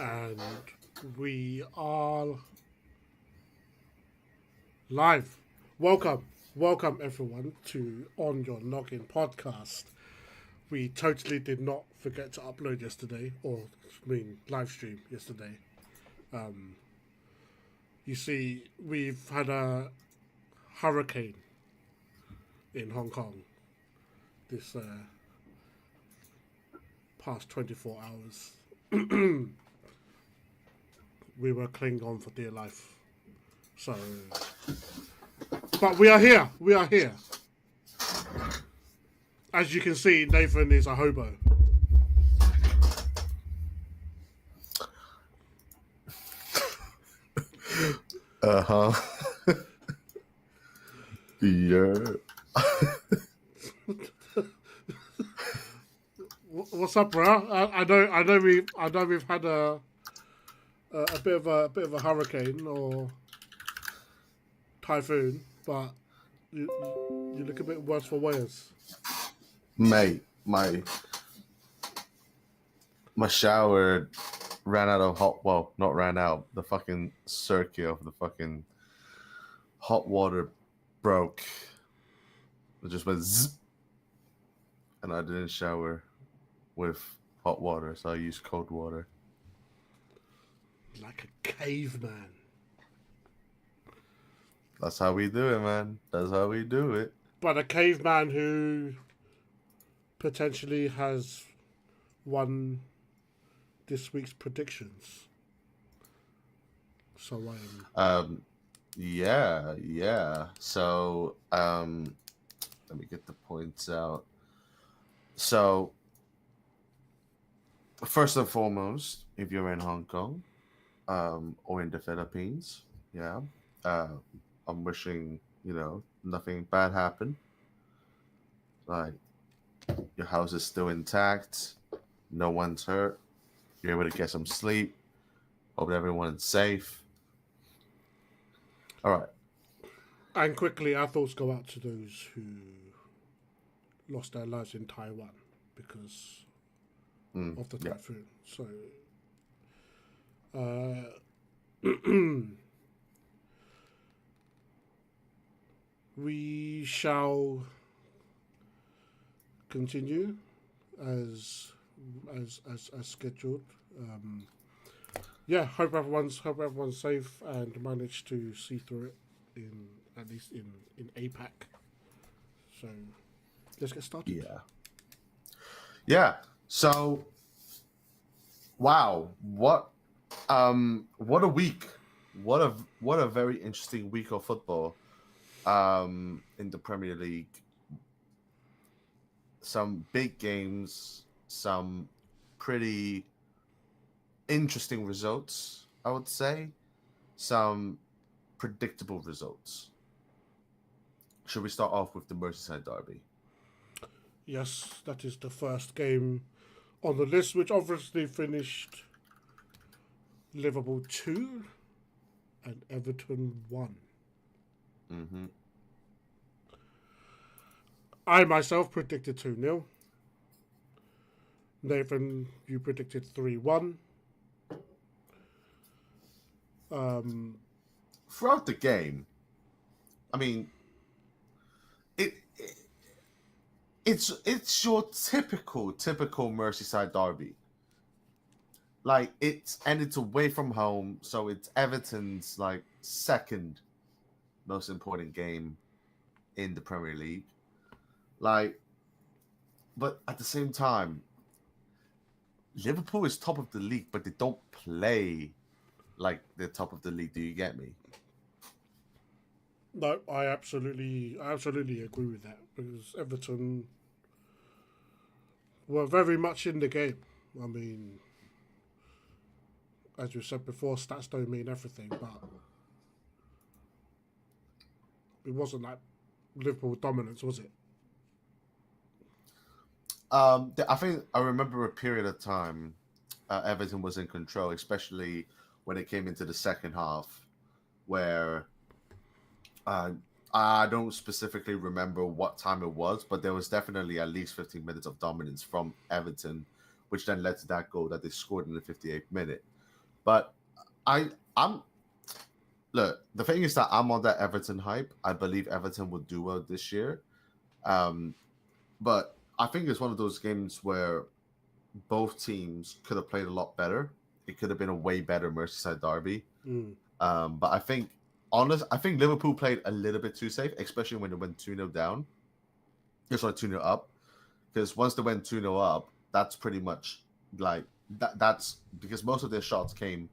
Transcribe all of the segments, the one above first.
And we are live. Welcome everyone to On Your Noggin podcast. We totally did not forget to upload yesterday, or live stream yesterday. You see, we've had a hurricane in Hong Kong this past 24 hours. We were clinging on for dear life. So, but we are here. We are here. As you can see, Nathan is a hobo. Uh-huh. Yeah. What's up, bro? I know we've had a bit of a hurricane or typhoon, but you look a bit worse for wears. Mate, my shower ran out of not ran out. The fucking circuit of the fucking hot water broke. It just went zzz, and I didn't shower with hot water, so I used cold water. Like a caveman. That's how we do it, man. That's how we do it. But a caveman who potentially has won this week's predictions. So Yeah. So, let me get the points out. So, first and foremost, if you're in Hong Kong, or in the Philippines, I'm wishing nothing bad happen. Like your house is still intact, no one's hurt, you're able to get some sleep. Hope everyone's safe. All right. And quickly, our thoughts go out to those who lost their lives in Taiwan because of the typhoon. So, we shall continue as scheduled. Hope everyone's safe and managed to see through it at least in APAC. So let's get started. Yeah. So, wow, what a week! What a very interesting week of football. In the Premier League, some big games, some pretty interesting results, I would say, some predictable results. Should we start off with the Merseyside derby? Yes, that is the first game on the list, which obviously finished Liverpool 2 and Everton 1. Mm-hmm. I myself predicted 2-0. Nathan, you predicted 3-1. Throughout the game, I mean, it's your typical Merseyside derby. Like it's away from home, so it's Everton's like second most important game in the Premier League. Like, but at the same time, Liverpool is top of the league, but they don't play like they're top of the league. Do you get me? No, I absolutely agree with that because Everton were very much in the game. I mean, as you said before, stats don't mean everything, but it wasn't like Liverpool dominance, was it? I think I remember a period of time Everton was in control, especially when it came into the second half, where I don't specifically remember what time it was, but there was definitely at least 15 minutes of dominance from Everton, which then led to that goal that they scored in the 58th minute. But I'm look. The thing is that I'm on that Everton hype. I believe Everton will do well this year. Um, but I think it's one of those games where both teams could have played a lot better. It could have been a way better Merseyside derby. Mm. But I think Liverpool played a little bit too safe, especially when they went 2-0 down. It's like 2-0 up. Because once they went 2-0 up, that's pretty much like that's because most of their shots came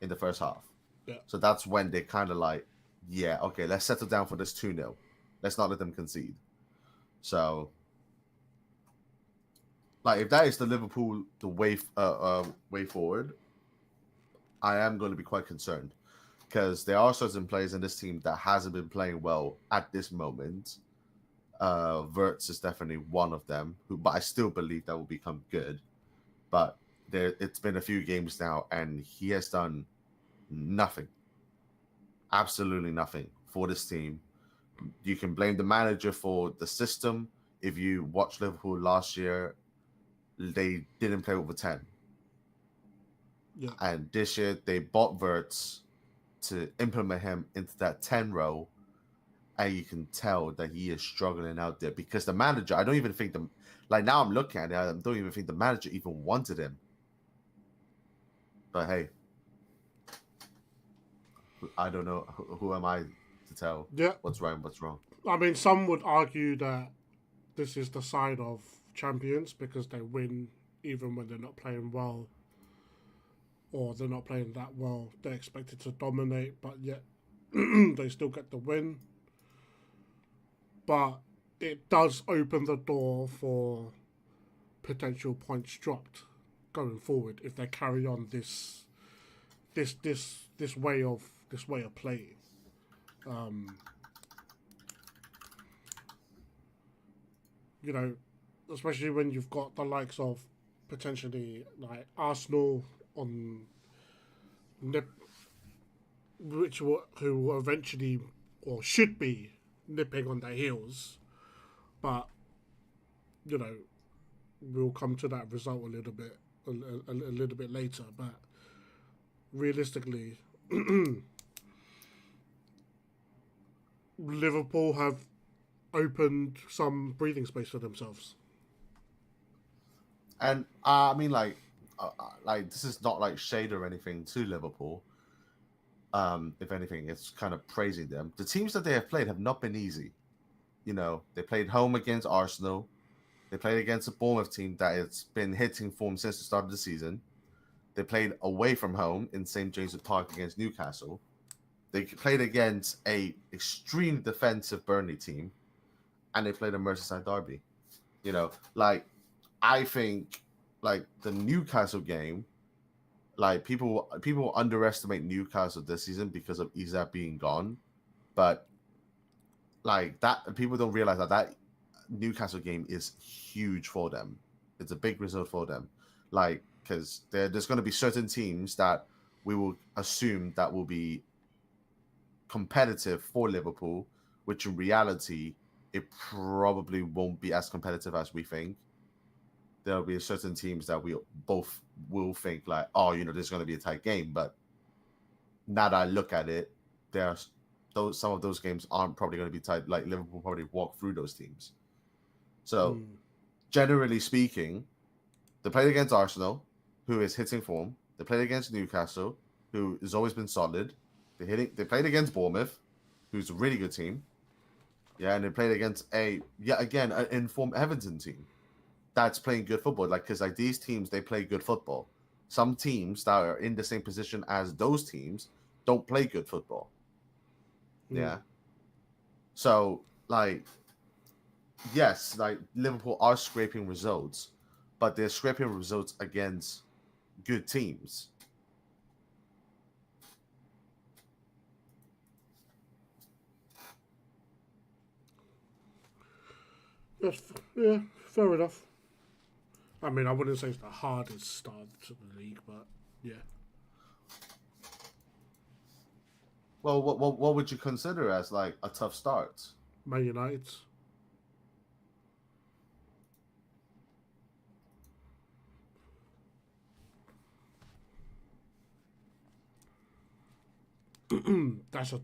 in the first half. Yeah. So that's when they kind of like, yeah, okay, let's settle down for this 2-0. Let's not let them concede. So, like, if that is the Liverpool the way forward, I am going to be quite concerned because there are certain players in this team that hasn't been playing well at this moment. Verts is definitely one of them, but I still believe that will become good. But it's been a few games now, and he has done nothing, absolutely nothing for this team. You can blame the manager for the system. If you watch Liverpool last year, they didn't play over 10. Yeah. And this year, they bought Verts to implement him into that 10 role. And you can tell that he is struggling out there because the manager, I don't even think now I'm looking at it, I don't even think the manager even wanted him. But hey, I don't know. Who am I to tell what's right and what's wrong? I mean, some would argue that this is the sign of champions because they win even when they're not playing well or they're not playing that well. They're expected to dominate, but yet they still get the win. But it does open the door for potential points dropped going forward if they carry on this way of playing. You know, especially when you've got the likes of potentially like Arsenal on nip, who will eventually or should be nipping on their heels, but you know we'll come to that result a little bit a little bit later. But realistically, Liverpool have opened some breathing space for themselves. And I mean, like this is not like shade or anything to Liverpool. If anything, it's kind of praising them. The teams that they have played have not been easy. You know, they played home against Arsenal. They played against a Bournemouth team that has been hitting form since the start of the season. They played away from home in St. James's Park against Newcastle. They played against a extreme defensive Burnley team, and they played a Merseyside derby. You know, like I think like the Newcastle game, like people underestimate Newcastle this season because of Isak being gone, but like that people don't realize that Newcastle game is huge for them. It's a big result for them, like because there's going to be certain teams that we will assume that will be competitive for Liverpool, which in reality it probably won't be as competitive as we think. There'll be certain teams that we both will think like, oh, you know, there's going to be a tight game. But now that I look at it, there's some of those games aren't probably going to be tight. Like Liverpool probably walk through those teams. So generally speaking, they played against Arsenal, who is hitting form. They played against Newcastle, who has always been solid. They played against Bournemouth, who's a really good team. Yeah, and they played against an informed Everton team that's playing good football. Like, because like these teams, they play good football. Some teams that are in the same position as those teams don't play good football. Yeah. So, like, yes, like Liverpool are scraping results, but they're scraping results against good teams. Yes, yeah, fair enough. I mean, I wouldn't say it's the hardest start to the league, but yeah. Well, what would you consider as like a tough start? Man United. That's a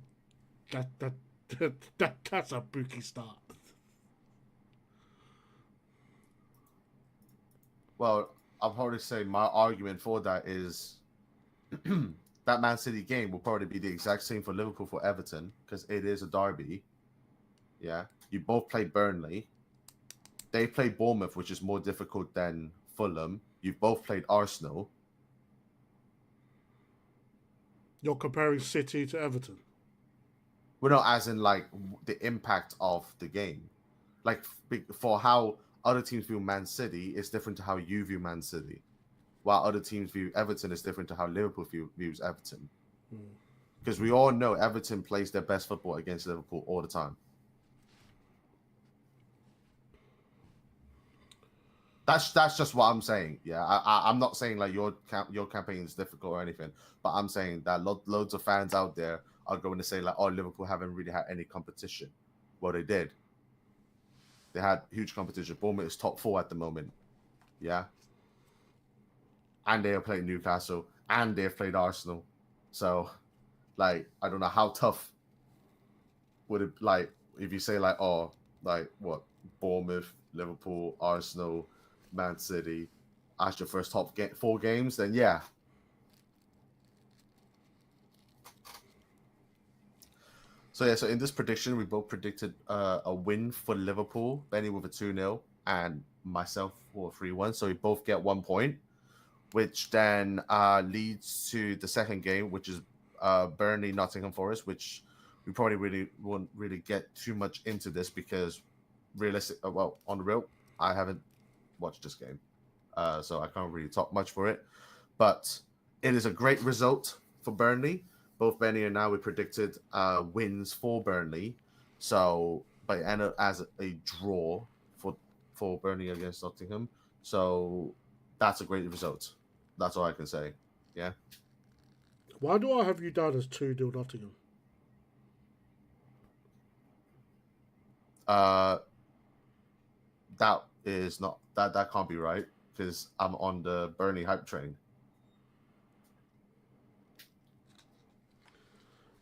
that that's a bookie start. Well, I'll probably say my argument for that is that Man City game will probably be the exact same for Liverpool for Everton because it is a derby. Yeah, you both played Burnley. They played Bournemouth, which is more difficult than Fulham. You've both played Arsenal. You're comparing City to Everton. Well, not as in like the impact of the game. Like for how other teams view Man City is different to how you view Man City, while other teams view Everton is different to how Liverpool views Everton. Because we all know Everton plays their best football against Liverpool all the time. That's just what I'm saying. Yeah, I'm not saying like your campaign is difficult or anything, but I'm saying that loads of fans out there are going to say like, oh, Liverpool haven't really had any competition. Well, they did. They had huge competition. Bournemouth is top 4 at the moment. Yeah, and they are playing Newcastle, and they've played Arsenal. So, like, I don't know how tough would it like if you say like, oh, like what Bournemouth, Liverpool, Arsenal, Man City as your first top 4 games, then yeah. So yeah, so in this prediction, we both predicted a win for Liverpool, Benny with a 2-0, and myself for a 3-1. So we both get 1 point, which then leads to the second game, which is Burnley Nottingham Forest, which we probably really won't really get too much into this because well, on the real, I haven't watched this game, so I can't really talk much for it. But it is a great result for Burnley. Both Benny and I we predicted wins for Burnley, so but it ended as a draw for Burnley against Nottingham. So that's a great result. That's all I can say. Yeah. Why do I have you down as 2-0 Nottingham? That is not that can't be right because I'm on the Burnley hype train.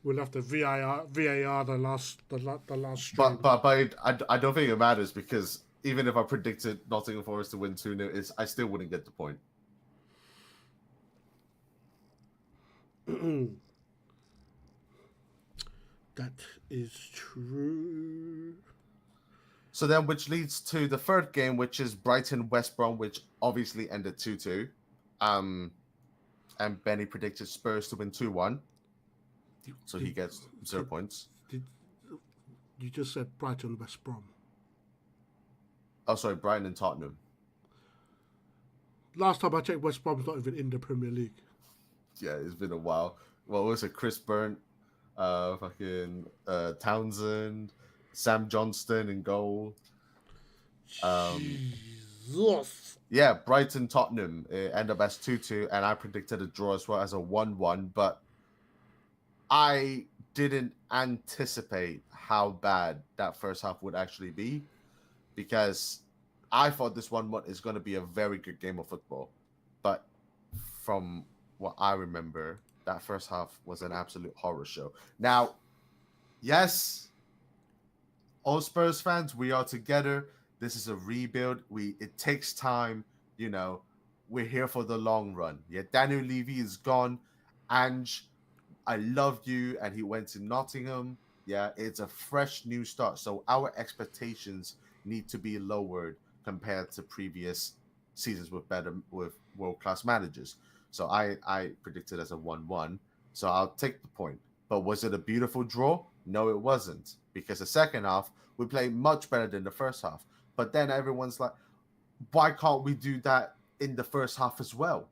We'll have to VAR the last stream. But I don't think it matters because even if I predicted Nottingham Forest to win 2-0, I still wouldn't get the point. That is true. So then, which leads to the third game, which is Brighton West Brom, which obviously ended 2-2. And Benny predicted Spurs to win 2-1. So he gets 0 points. You just said Brighton West Brom. Oh, sorry, Brighton and Tottenham. Last time I checked, West Brom's not even in the Premier League. Yeah, it's been a while. What was it? Chris Burnt, Townsend, Sam Johnston in goal. Jesus. Yeah, Brighton Tottenham end up as 2-2, and I predicted a draw as well as a 1-1, but I didn't anticipate how bad that first half would actually be because I thought this 1-1 is going to be a very good game of football. But from what I remember, that first half was an absolute horror show. Now, yes, all Spurs fans, we are together. This is a rebuild. It takes time. You know, we're here for the long run. Yeah, Daniel Levy is gone. Ange, I loved you, and he went to Nottingham. Yeah, it's a fresh new start. So our expectations need to be lowered compared to previous seasons with world-class managers. So I predicted as a 1-1. So I'll take the point. But was it a beautiful draw? No, it wasn't. Because the second half, we played much better than the first half. But then everyone's like, why can't we do that in the first half as well?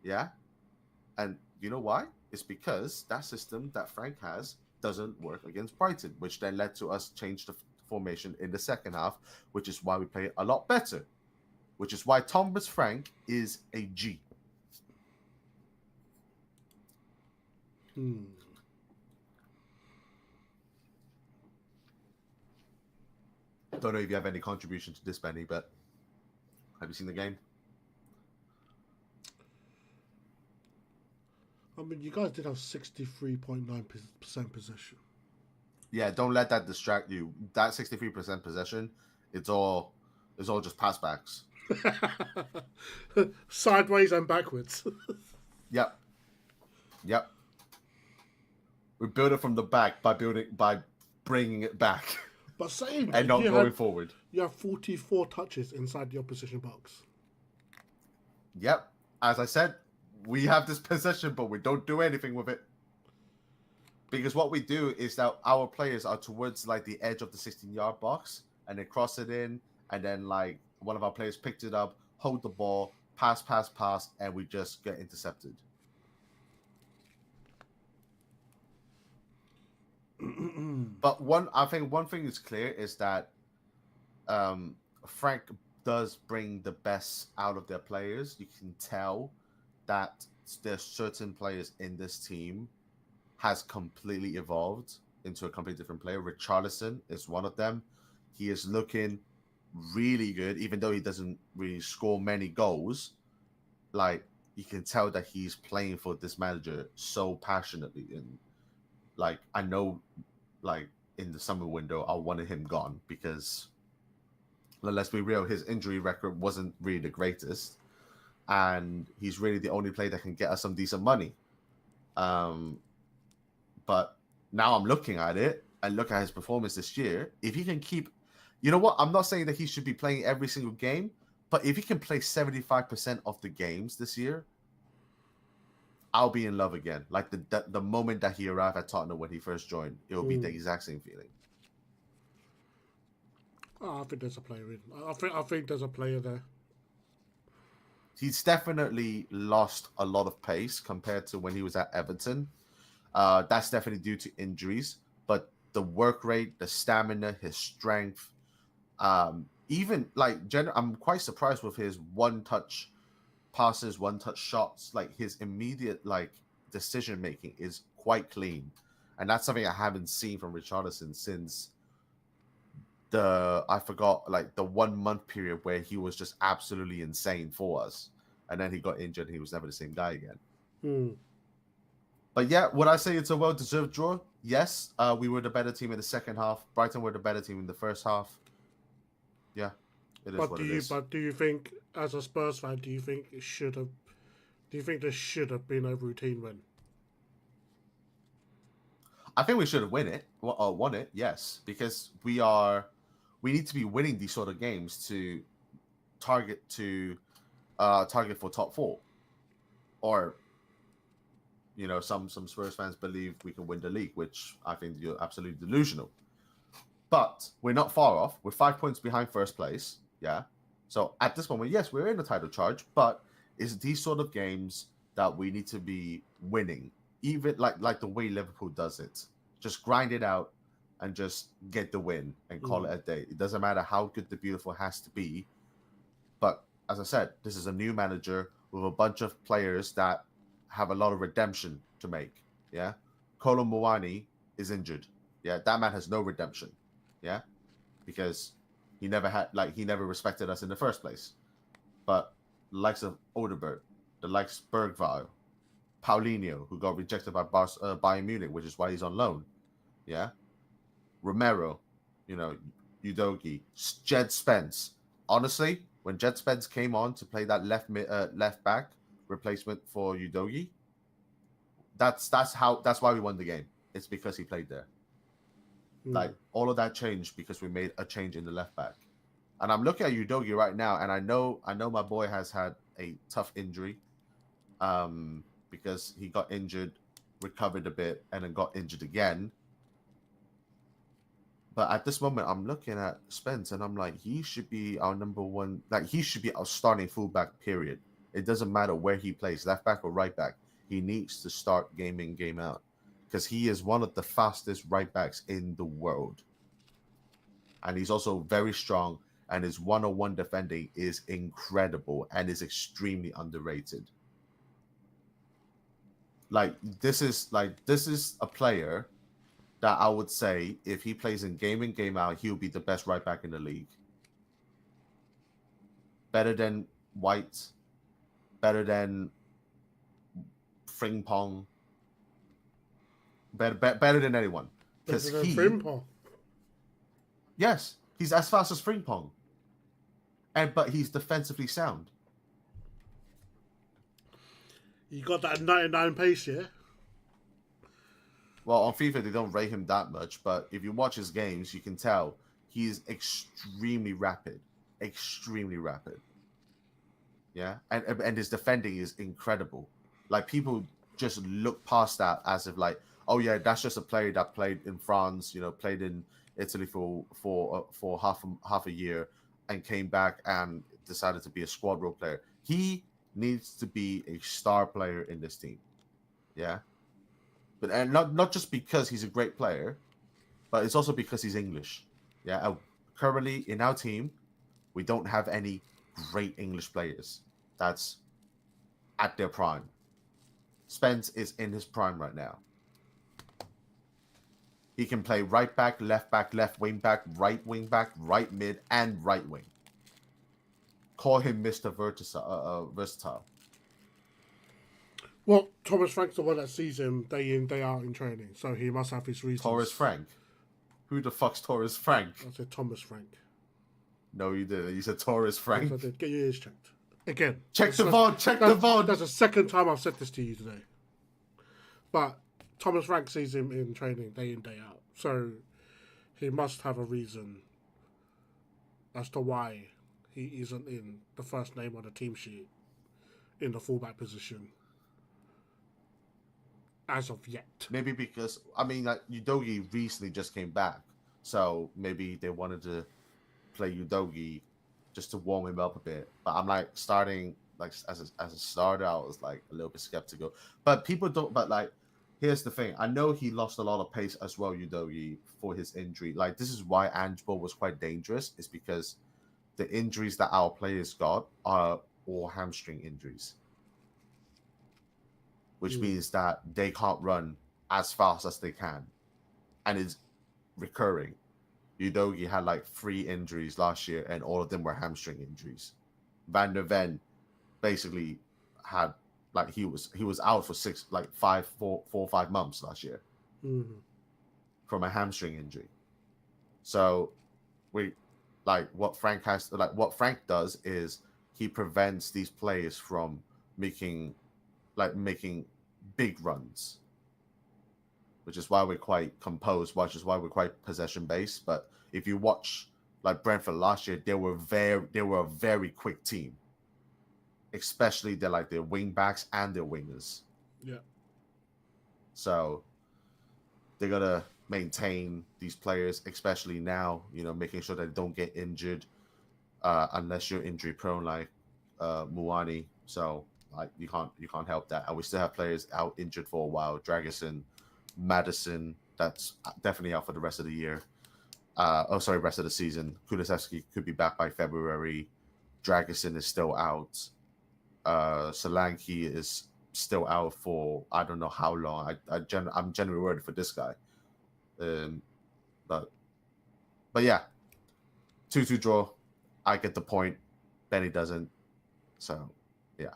Yeah? And you know why? It's because that system that Frank has doesn't work against Brighton, which then led to us change the formation in the second half, which is why we play a lot better. Which is why Thomas Frank is a G. Don't know if you have any contribution to this, Benny, but have you seen the game? I mean, you guys did have 63.9% possession. Yeah, don't let that distract you. That 63% possession, it's all just passbacks. Sideways and backwards. Yep. Yep. We build it from the back by bringing it back But saying and that, not going forward. You have 44 touches inside the opposition box. Yep. As I said, we have this possession, but we don't do anything with it. Because what we do is that our players are towards like the edge of the 16-yard box, and they cross it in, and then like one of our players picked it up, hold the ball, pass, and we just get intercepted. But I think one thing is clear is that Frank does bring the best out of their players. You can tell that there's certain players in this team has completely evolved into a completely different player. Richarlison is one of them. He is looking really good, even though he doesn't really score many goals. Like, you can tell that he's playing for this manager so passionately. And like, I know, like, in the summer window, I wanted him gone because, let's be real, his injury record wasn't really the greatest. And he's really the only player that can get us some decent money. But now I'm looking at it and look at his performance this year. If he can keep, you know what? I'm not saying that he should be playing every single game, but if he can play 75% of the games this year, I'll be in love again. Like the moment that he arrived at Tottenham when he first joined, it will be the exact same feeling. Oh, I think there's a player in. I think there's a player there. He's definitely lost a lot of pace compared to when he was at Everton. That's definitely due to injuries, but the work rate, the stamina, his strength, even like I'm quite surprised with his one-touch passes, one-touch shots. Like his immediate like decision making is quite clean, and that's something I haven't seen from Richarlison since the 1 month period where he was just absolutely insane for us, and then he got injured and he was never the same guy again. But yeah, would I say it's a well-deserved draw? Yes. We were the better team in the second half. Brighton were the better team in the first half. Yeah, it is what it is. But do you think, as a Spurs fan, do you think it should have? Do you think this should have been a routine win? I think we should have won it. Yes, because we need to be winning these sort of games to target for top 4, or some Spurs fans believe we can win the league, which I think you're absolutely delusional. But we're not far off. We're 5 points behind first place. Yeah. So at this moment, yes, we're in the title charge, but it's these sort of games that we need to be winning, even like the way Liverpool does it. Just grind it out and just get the win and call it a day. It doesn't matter how good the beautiful has to be. But as I said, this is a new manager with a bunch of players that have a lot of redemption to make. Yeah. Kolo Muani is injured. Yeah. That man has no redemption. Yeah. Because he never respected us in the first place. But the likes of Odegaard, the likes of Bergvall, Paulinho, who got rejected by Bayern Munich, which is why he's on loan. Yeah. Romero, Udogie, Jed Spence. Honestly, when Jed Spence came on to play that left back replacement for Udogie, that's why we won the game. It's because he played there. Like all of that changed because we made a change in the left back. And I'm looking at Udogie right now, and I know my boy has had a tough injury, because he got injured, recovered a bit, and then got injured again. But at this moment, I'm looking at Spence, and I'm like, he should be our number one. Like, he should be our starting fullback, period. It doesn't matter where he plays, left back or right back. He needs to start game in, game out, because he is one of the fastest right backs in the world. And he's also very strong, and his one-on-one defending is incredible and is extremely underrated. This is a player that I would say if he plays in, game out, he'll be the best right back in the league. Better than White, better than Frimpong, better than anyone. Because Better than Frimpong. yes, he's as fast as Frimpong, but he's defensively sound. You got that 99 pace, yeah? Well, on FIFA they don't rate him that much, but if you watch his games, you can tell he's extremely rapid, extremely rapid. Yeah, and his defending is incredible. Like people just look past that as if like, oh yeah, that's just a player that played in France, played in Italy for half a year, and came back and decided to be a squad role player. He needs to be a star player in this team. Yeah, but and not just because he's a great player, but it's also because he's English. Yeah, currently in our team, we don't have any great English players that's at their prime. Spence is in his prime right now. He can play right back, left wing back, right mid, and right wing. Call him Mr. Versatile. Well, Thomas Frank's the one that sees him day in, day out in training, so he must have his reasons. Torres Frank? Who the fuck's Torres Frank? I said Thomas Frank. No, you didn't. You said Torres Frank. Yes, I did. Get your ears checked. Again. Check the VOD. Check the VOD. That's the second time I've said this to you today. But Thomas Frank sees him in training day in, day out. So he must have a reason as to why he isn't in the first name on the team sheet in the fullback position as of yet. Maybe because, like, Udogi recently just came back. So maybe they wanted to play Udogi just to warm him up a bit. But I'm like starting like as a starter, I was like a little bit skeptical. But people don't. But like, here's the thing: I know he lost a lot of pace as well, Udogi, for his injury. Like this is why Angeball was quite dangerous. Is because the injuries that our players got are all hamstring injuries, which means that they can't run as fast as they can, and it's recurring. Udogi had like 3 injuries last year, and all of them were hamstring injuries. Van der Ven basically had like he was out for 4 or 5 months last year from a hamstring injury. So what Frank does is he prevents these players from making big runs, which is why we're quite composed, which is why we're quite possession based. But if you watch like Brentford last year, they were a very quick team, especially their wing backs and their wingers. Yeah. So they're gonna maintain these players, especially now. Making sure that they don't get injured, unless you're injury prone like Muani. So like you can't help that. And we still have players out injured for a while. Dragusin, Madison, that's definitely out for the rest of the year. Rest of the season. Kulusevski could be back by February. Dragusin is still out. Solanke is still out for I don't know how long. I'm genuinely worried for this guy. But yeah, 2-2 draw. I get the point. Benny doesn't. So yeah.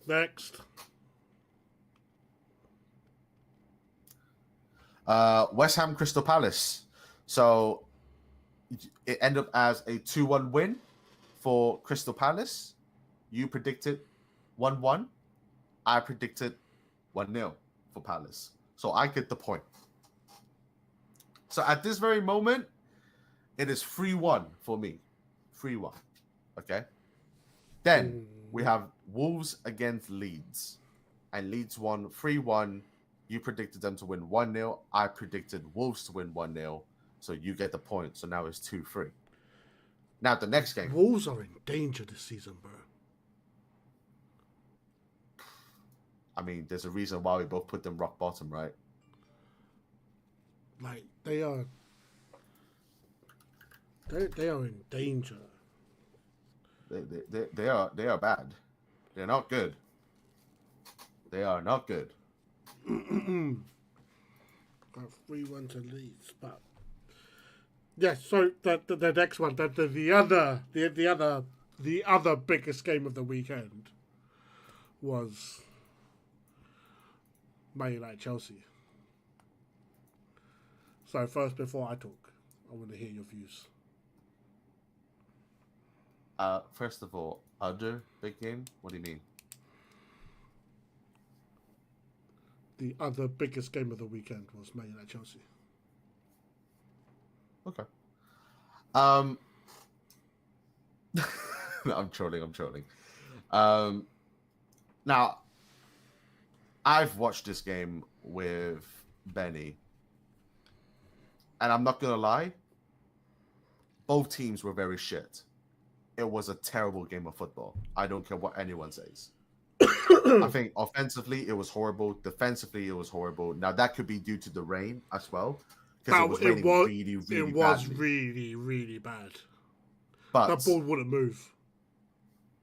Next. West Ham Crystal Palace. So it ended up as a 2-1 win for Crystal Palace. You predicted 1-1. I predicted 1-0 for Palace. So I get the point. So at this very moment, it is 3-1 for me. 3-1. Okay? Then we have Wolves against Leeds. And Leeds won 3-1. You predicted them to win 1-0. I predicted Wolves to win 1-0. So you get the point. So now it's 2-3. Now the next game. Wolves are in danger this season, bro. There's a reason why we both put them rock bottom, right? Like they are in danger. They are bad. They're not good. They are not good. Got 3-1 to Leeds, but yeah. So the next one, the other the other biggest game of the weekend was Man United Chelsea. So first, before I talk, I want to hear your views. First of all, other big game. What do you mean? The other biggest game of the weekend was Man United Chelsea. Okay. Um, no, I'm trolling. I'm trolling. Now I've watched this game with Benny, and I'm not gonna lie. Both teams were very shit. It was a terrible game of football. I don't care what anyone says. I think offensively it was horrible. Defensively it was horrible. Now that could be due to the rain as well, because it was raining really, really badly. Really, really bad. But That ball wouldn't move.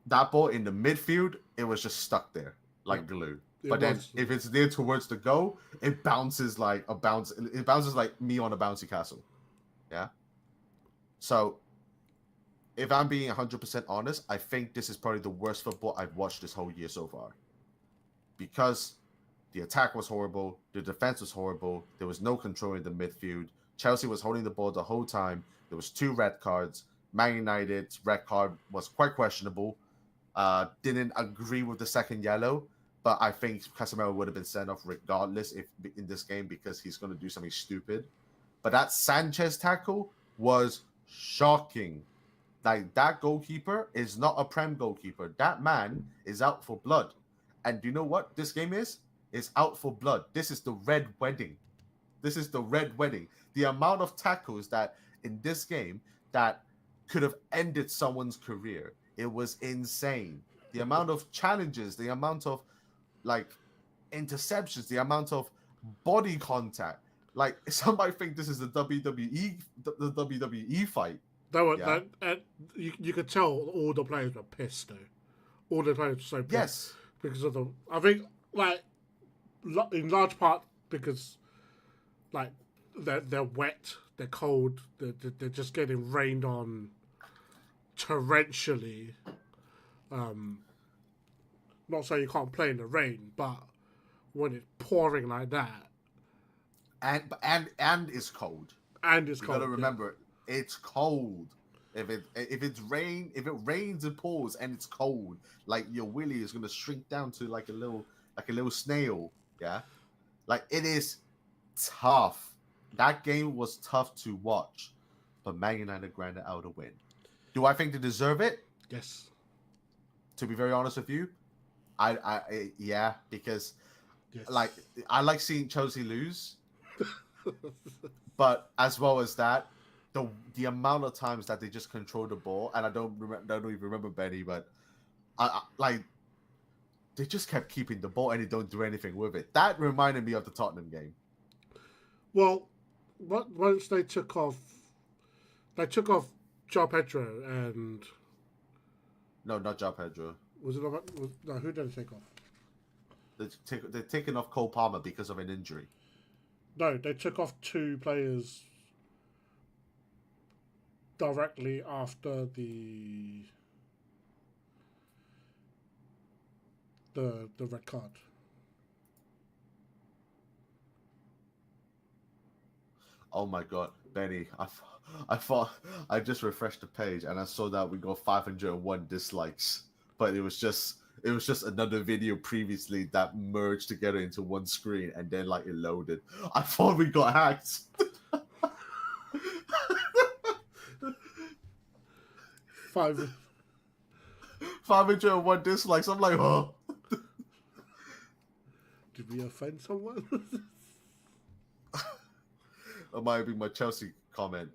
that ball in the midfield, it was just stuck there like glue. But then if it's near towards the goal, it bounces like a bounce. It bounces like me on a bouncy castle. Yeah. So if I'm being 100% honest, I think this is probably the worst football I've watched this whole year so far. Because the attack was horrible, the defense was horrible, there was no control in the midfield. Chelsea was holding the ball the whole time. There was 2 red cards. Man United's red card was quite questionable. Didn't agree with the second yellow, but I think Casemiro would have been sent off regardless if in this game because he's going to do something stupid. But that Sanchez tackle was shocking. Like, that goalkeeper is not a Prem goalkeeper. That man is out for blood. And do you know what this game is? It's out for blood. This is the red wedding. This is the red wedding. The amount of tackles that in this game that could have ended someone's career. It was insane. The amount of challenges, the amount of like interceptions, the amount of body contact. Like, somebody think this is the WWE fight. You could tell all the players were pissed though. All the players were so pissed. Yes. Because of the, I think, like, in large part because, like, they're wet, they're cold, they're just getting rained on torrentially. Not saying you can't play in the rain, but when it's pouring like that, and it's cold. And it's you cold. You gotta remember, it's cold. If it rains and pours and it's cold, like your willy is gonna shrink down to like a little snail. Yeah, like it is tough. That game was tough to watch, but Man United grinded out a win. Do I think they deserve it? Yes. To be very honest with you, I yeah, because like I like seeing Chelsea lose, but as well as that, the amount of times that they just control the ball, and I don't even remember Benny, but I like they just kept keeping the ball and they don't do anything with it. That reminded me of the Tottenham game. Well, once they took off João Pedro and no, not João Pedro. Was it not? No, who did they take off? They're taking off Cole Palmer because of an injury. No, they took off 2 players directly after the red card. Oh my god, Benny! I thought I just refreshed the page and I saw that we got 501 dislikes, but it was just another video previously that merged together into one screen and then like it loaded. I thought we got hacked. 501 dislikes. I'm like, oh. Did we offend someone? That might be my Chelsea comment.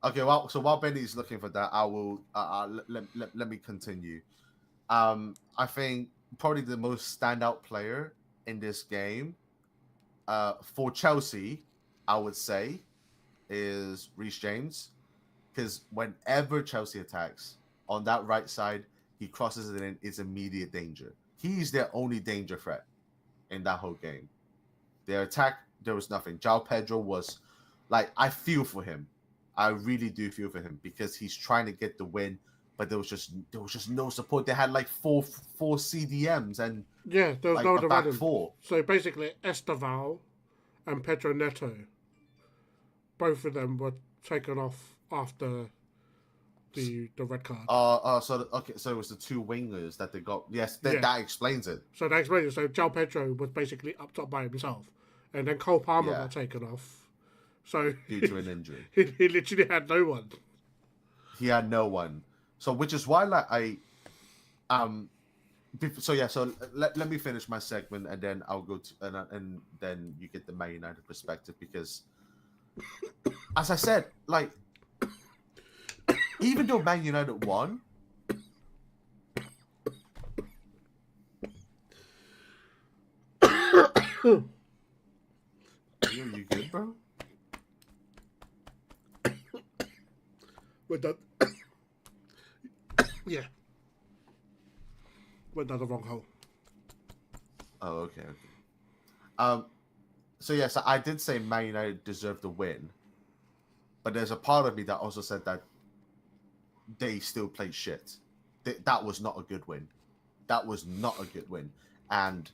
Okay, well, so while Benny's looking for that, I will let me continue. I think probably the most standout player in this game, for Chelsea, I would say, is Reece James, because whenever Chelsea attacks on that right side, he crosses it in, it's immediate danger. He's their only danger threat in that whole game. Their attack, there was nothing. João Pedro was like, I feel for him. I really do feel for him because he's trying to get the win but there was just no support. They had like four CDMs and Yeah, there was like no a one back around him. four. So basically, Esteval and Pedro Neto, both of them were taken off after the red card. So it was the two wingers that they got. Yes, Yeah. that explains it. So that explains it. So João Pedro was basically up top by himself, and then Cole Palmer Yeah. got taken off. So Due to an injury. he literally had no one. He had no one. So which is why like so let me finish my segment and then I'll go to and then you get the Man United perspective, because as I said, like even though Man United won, you good, bro? Went down, yeah, went down the wrong hole. Oh, okay. So I did say Man United deserved the win, but there's a part of me that also said that they still played shit. That was not a good win. That was not a good win. And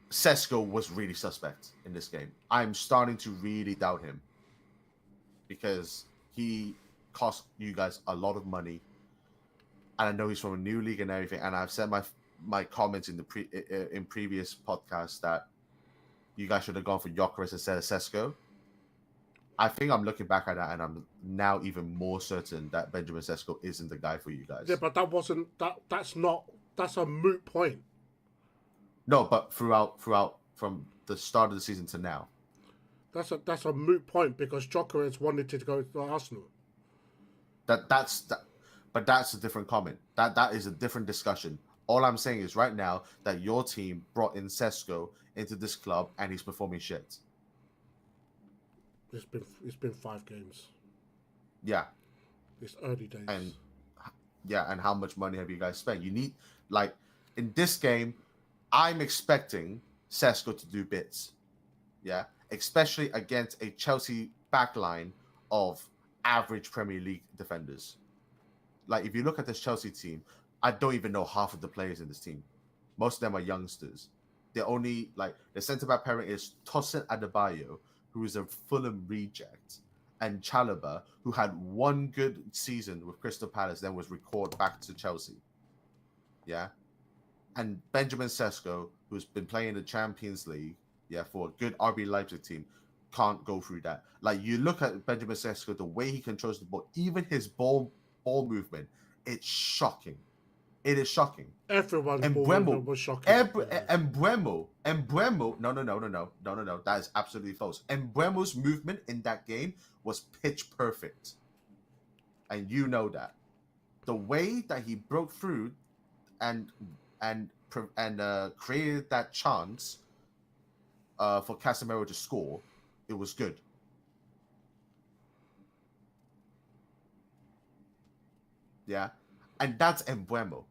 Sesko was really suspect in this game. I'm starting to really doubt him because he cost you guys a lot of money. And I know he's from a new league and everything. And I've said my comments in in previous podcasts that you guys should have gone for Gyökeres instead of Sesko. I think I'm looking back at that and I'm now even more certain that Benjamin Sesko isn't the guy for you guys. Yeah, but that's a moot point. No, but throughout from the start of the season to now. That's a moot point because Gyökeres wanted to go to Arsenal. But that's a different comment. That is a different discussion. All I'm saying is right now that your team brought in Sesko into this club and he's performing shit. It's been 5 games. Yeah. It's early days. And how much money have you guys spent? You need, like, in this game, I'm expecting Sesko to do bits. Yeah. Especially against a Chelsea backline of average Premier League defenders. Like, if you look at this Chelsea team, I don't even know half of the players in this team. Most of them are youngsters. They're only, like, the centre-back pairing is Tosin Adebayo, who is a Fulham reject, and Chalobah, who had one good season with Crystal Palace, then was recalled back to Chelsea. Yeah? And Benjamin Sesko, who's been playing in the Champions League, for a good RB Leipzig team, can't go through that. Like, you look at Benjamin Sesko, the way he controls the ball, even his ball movement, it's shocking. It is shocking. Everyone's ball movement was shocking. Mbeumo, no. That is absolutely false. Mbeumo's movement in that game was pitch perfect. And you know that. The way that he broke through and created that chance for Casemiro to score, it was good. Yeah. And that's Mbeumo.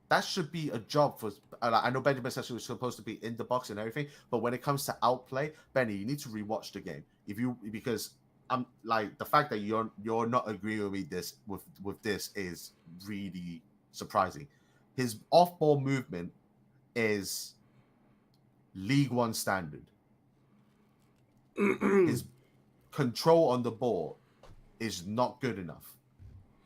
That should be a job for. I know Benjamin Sesko was supposed to be in the box and everything, but when it comes to outplay, Benny, you need to rewatch the game. Because I'm like, the fact that you're not agreeing with me with this is really surprising. His off-ball movement is League One standard. His control on the ball is not good enough.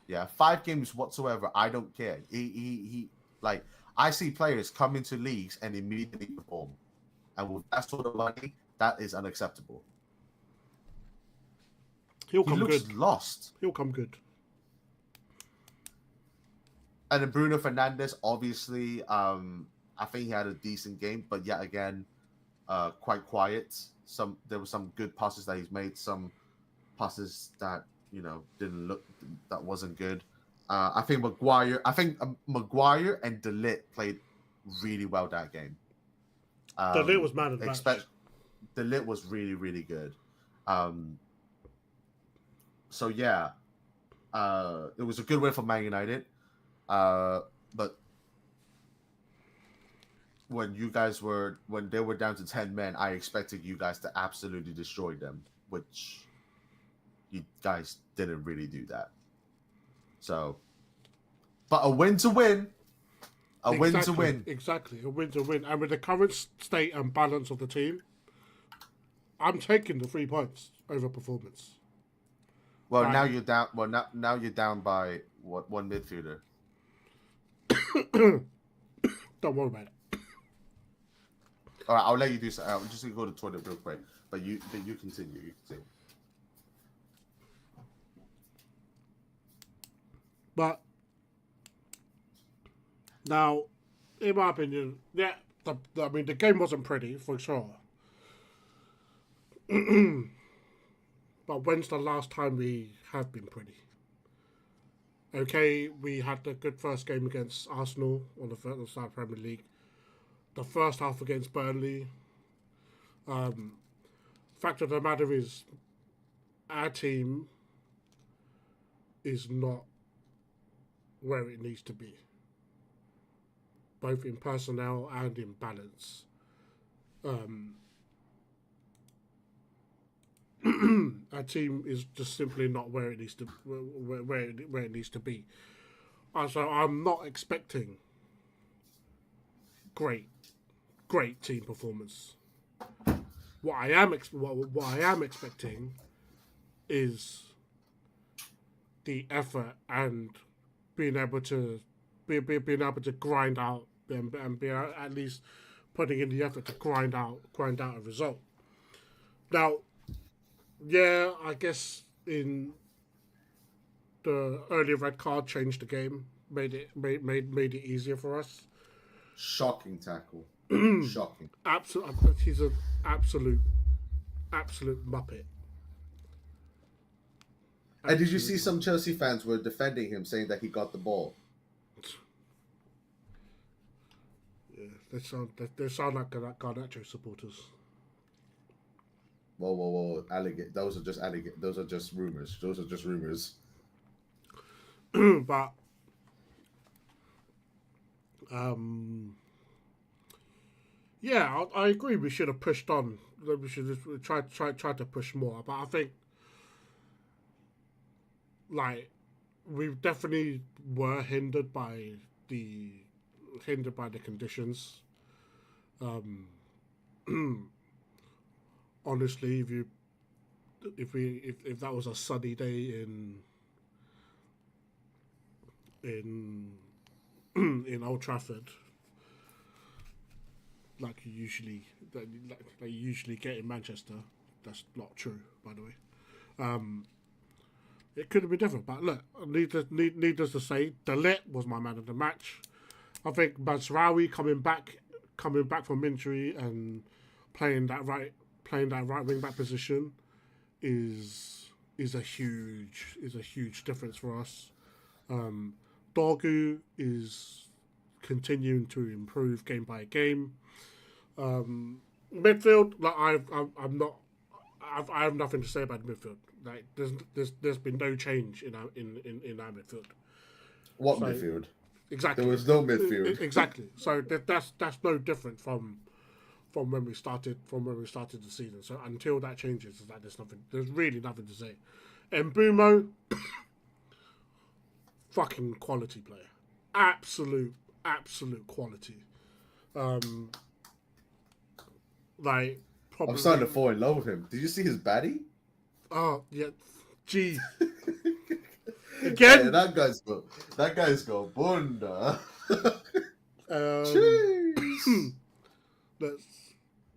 Yeah, 5 games whatsoever, I don't care. He like, I see players come into leagues and immediately perform. And with that sort of money, that is unacceptable. He looks good. Lost. He'll come good. And then Bruno Fernandes, obviously, I think he had a decent game, but yet again, quite quiet. There were some good passes that he's made, some passes that that wasn't good. I think Maguire and De Ligt played really well that game. De Ligt was man of the match. De Ligt was really, really good. So yeah, it was a good win for Man United. But when they were down to 10 men, I expected you guys to absolutely destroy them, which you guys didn't really do that. So But a win to win. A win to win. Exactly, a win to win. And with the current state and balance of the team, I'm taking the 3 points over performance. Well, now you're down. Well, now you're down by what, one midfielder. Don't worry about it. All right, I'll let you do so. I'm just gonna go to the toilet real quick. But you continue. You continue. But now, in my opinion, yeah, I mean, the game wasn't pretty for sure. But when's the last time we have been pretty? Okay, we had a good first game against Arsenal on the first side of Premier League. The first half against Burnley. Fact of the matter is, our team is not where it needs to be, both in personnel and in balance. Our team is just simply not where it needs to where it needs to be. So I'm not expecting great team performance. What I am expecting is the effort and being able to grind out and be at least putting in the effort to grind out a result. Now, yeah, I guess in the early red card changed the game, made it easier for us. Shocking tackle. Shocking. He's an absolute muppet. And did you see some Chelsea fans were defending him, saying that he got the ball? Yeah, they sound like Garnacho supporters. Whoa! Those are just rumors. Those are just rumors. But yeah, I agree. We should have pushed on. We should have tried to push more. But I think, like, we definitely were hindered by the conditions. Honestly, if that was a sunny day in Old Trafford, like you usually get in Manchester, that's not true, by the way. It could have been different, but look, needless to say, Delet was my man of the match. I think Mazraoui coming back from injury and playing that right wing back position is a huge difference for us. Dorgu is continuing to improve game by game. Midfield, like I have nothing to say about the midfield. Like there's been no change in our midfield. What midfield? Exactly. There was no midfield. Exactly. So that's no different from when we started the season. So until that changes, it's like there's really nothing to say. Mbeumo, fucking quality player, absolute quality. Like probably. I'm starting to fall in love with him. Did you see his baddie? Oh yeah, gee. Again, yeah, that guy's got bunda.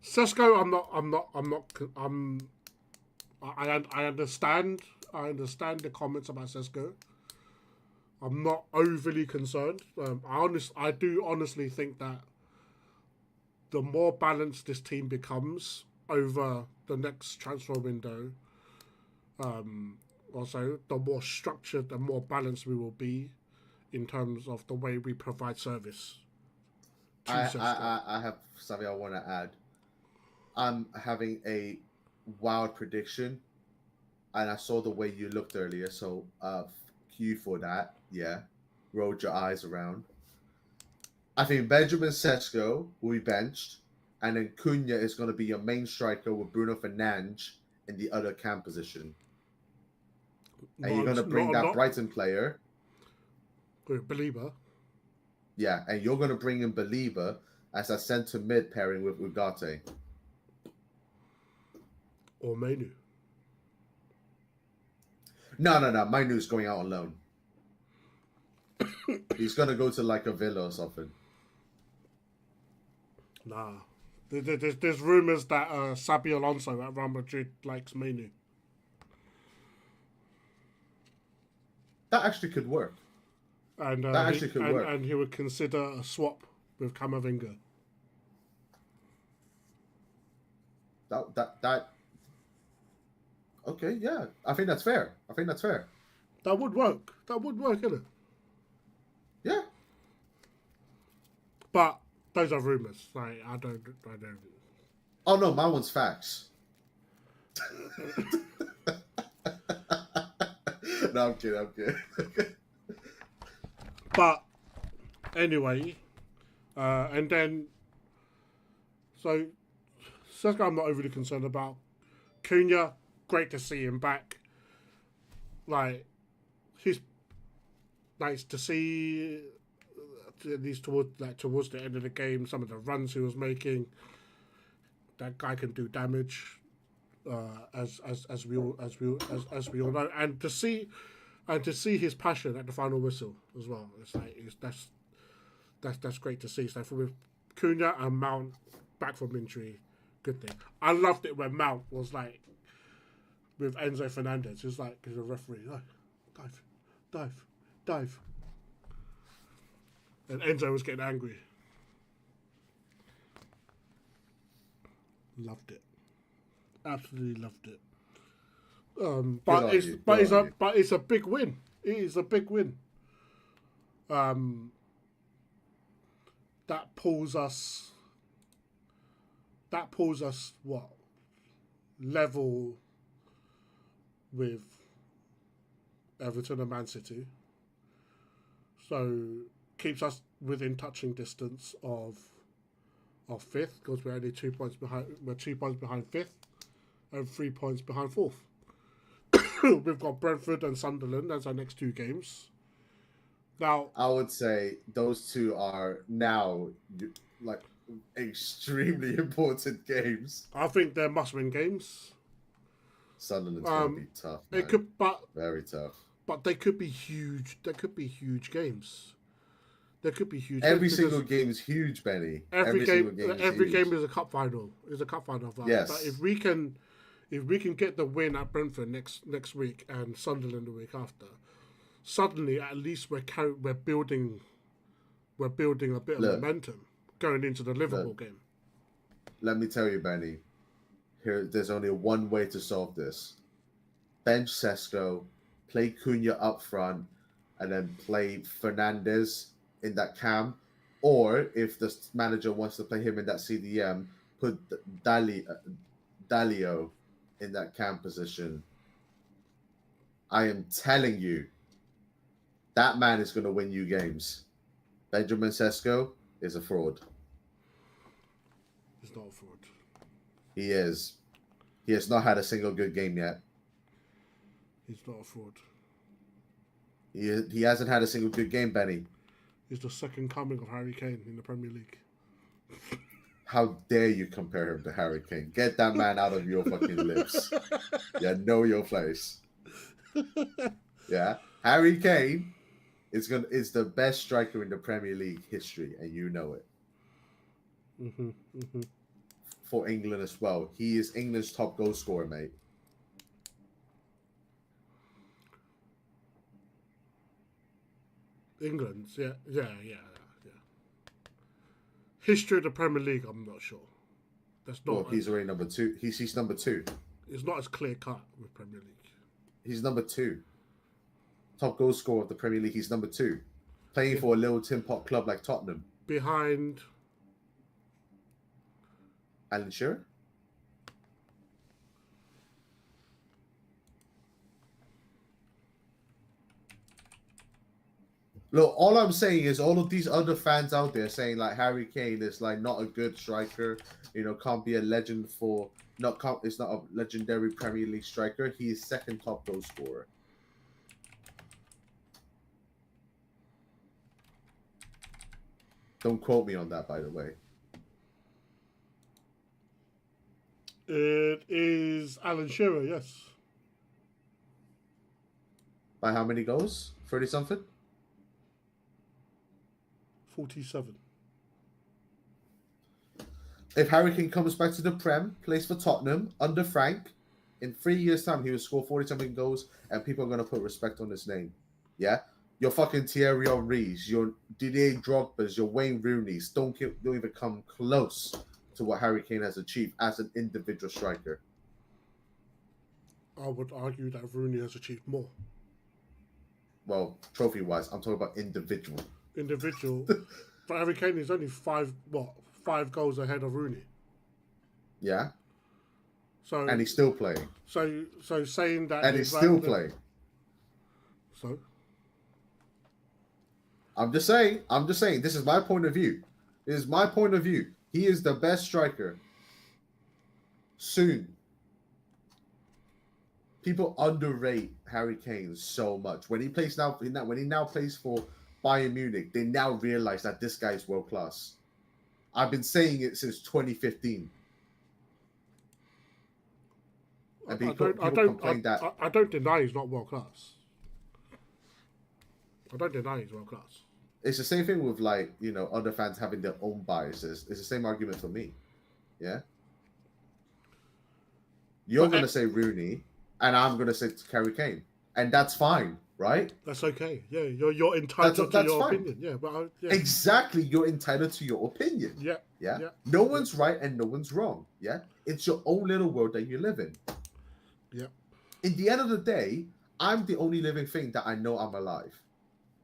Sesko, I understand the comments about Sesko. I'm not overly concerned. I do honestly think that the more balanced this team becomes over the next transfer window, also the more structured and more balanced we will be in terms of the way we provide service. I have something I want to add. I'm having a wild prediction, and I saw the way you looked earlier, so you for that. Yeah, rolled your eyes around. I think Benjamin Sesko will be benched, and then Cunha is going to be your main striker with Bruno Fernandes in the other cam position. And you're going to bring that Brighton player. Belieber. Yeah, and you're going to bring in Belieber as a centre mid pairing with Ugarte. Or Menu. No. Mainu's going out on loan. He's going to go to like a Villa or something. Nah. There's rumours that Sabi Alonso at Real Madrid likes Menu. That actually could work. And That actually could work. And he would consider a swap with Camavinga. That. Okay, yeah. I think that's fair. That would work. That would work, innit? Yeah. But those are rumours. Like I don't. Oh no, my one's facts. No, I'm kidding. But anyway, and then so Seska, I'm not overly concerned about. Cunha, great to see him back. Like he's nice to see. At least towards the end of the game, some of the runs he was making. That guy can do damage, as we all know, and to see his passion at the final whistle as well. It's like that's great to see. So with Cunha and Mount back from injury, good thing. I loved it when Mount was like with Enzo Fernandez. He was like, he's a referee, like, dive, and Enzo was getting angry. Loved it, absolutely loved it. But it's a big win. It is a big win. That pulls us what? Level with Everton and Man City. So keeps us within touching distance of fifth, because we're only 2 points behind. We're 2 points behind fifth and 3 points behind fourth. We've got Brentford and Sunderland as our next two games. Now, I would say those two are now like extremely important games. I think they're must-win games. Sunderland's going to be tough. Man. It could, very tough. But they could be huge. There could be huge games. There could be huge. Every single game is huge, Benny. Every game is a cup final. Is a cup final. Yes. But if we can get the win at Brentford next week and Sunderland the week after, suddenly at least we're building a bit of momentum going into the Liverpool game. Let me tell you, Benny. There's only one way to solve this: bench Sesko, play Cunha up front, and then play Fernandez in that cam. Or if the manager wants to play him in that CDM, put Dalio in that cam position. I am telling you, that man is going to win you games. Benjamin Sesko is a fraud. He's not a fraud. He is. He has not had a single good game yet. He's not a fraud. He hasn't had a single good game, Benny. He's the second coming of Harry Kane in the Premier League. How dare you compare him to Harry Kane? Get that man out of your fucking lips. Yeah, know your place. Yeah, Harry Kane is the best striker in the Premier League history, and you know it. For England as well, he is England's top goal scorer, mate. England's, yeah. History of the Premier League, I'm not sure. That's not. Well, he's already number two. He's number two. It's not as clear cut with Premier League. He's number two. Top goal scorer of the Premier League. He's number two. Playing for a little tin pot club like Tottenham. Behind Alan Shearer? Look, all I'm saying is all of these other fans out there saying like Harry Kane is like not a good striker, can't be a legend it's not a legendary Premier League striker. He is second top goal scorer. Don't quote me on that, by the way. It is Alan Shearer, yes. By how many goals? 30 something? 47. If Harry Kane comes back to the Prem, plays for Tottenham under Frank, in 3 years' time, he will score 40 something goals, and people are going to put respect on his name. Yeah? Your fucking Thierry Henry's, your Didier Drogba's, your Wayne Rooney's don't even come close to what Harry Kane has achieved as an individual striker. I would argue that Rooney has achieved more. Well, trophy-wise, I'm talking about individual. But Harry Kane is only 5 goals ahead of Rooney. Yeah? So And he's still playing. So saying that... And he's still playing. So? I'm just saying, this is my point of view. He is the best striker. Soon. People underrate Harry Kane so much. When he now plays for Bayern Munich, they now realize that this guy is world class. I've been saying it since 2015. And I don't deny he's not world class. I don't deny he's world class. It's the same thing with other fans having their own biases. It's the same argument for me. Yeah? You're going to say Rooney, and I'm going to say Harry Kane. And that's fine, right? That's okay. Yeah, you're entitled to your opinion. Yeah, but exactly, you're entitled to your opinion. Yeah. No one's right and no one's wrong. Yeah, it's your own little world that you live in. Yeah. In the end of the day, I'm the only living thing that I know I'm alive.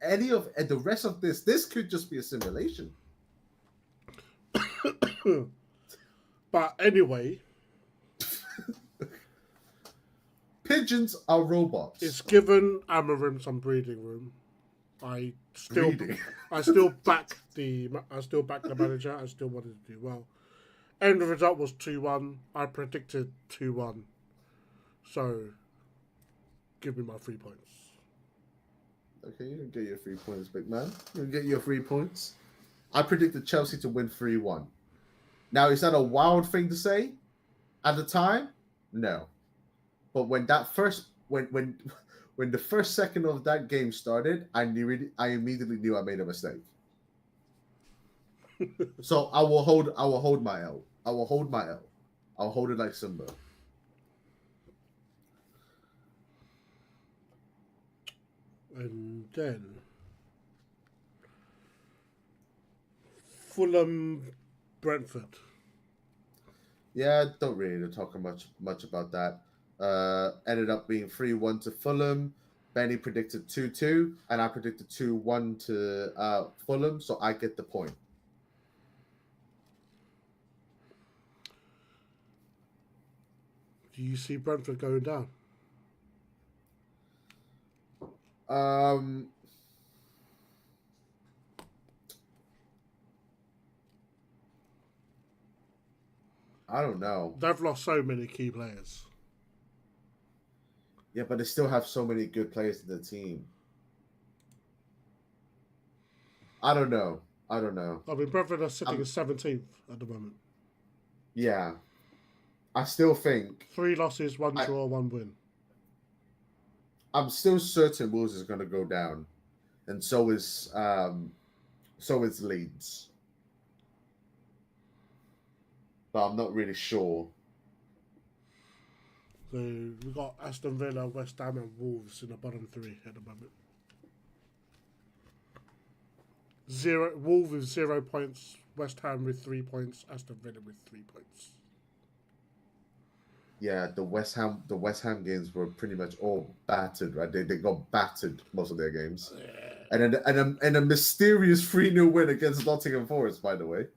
And the rest of this could just be a simulation. But anyway, pigeons are robots. It's given Amorim some breathing room. I still back the manager. I still wanted to do well. End result was 2-1. I predicted 2-1. So give me my 3 points. Okay, you can get your 3 points, big man. You can get your 3 points. I predicted Chelsea to win 3-1. Now, is that a wild thing to say at the time? No. But when the first second of that game started, I immediately knew I made a mistake. So I will hold my L. I'll hold it like Simba. And then Fulham, Brentford. Yeah, don't really talk much about that. Ended up being 3-1 to Fulham. Benny predicted 2-2, and I predicted 2-1 to Fulham, so I get the point. Do you see Brentford going down? I don't know. They've lost so many key players. Yeah, but they still have so many good players in the team. I don't know. I mean, Brentford are sitting 17th at the moment. Yeah. I still think 3 losses, 1 draw, 1 win. I'm still certain Wolves is going to go down, and so is Leeds. But I'm not really sure. So we've got Aston Villa, West Ham, and Wolves in the bottom 3 at the moment. Wolves with 0 points, West Ham with 3 points, Aston Villa with 3 points. Yeah, the West Ham games were pretty much all battered, right? They got battered most of their games. Yeah. And a mysterious 3-0 win against Nottingham Forest, by the way.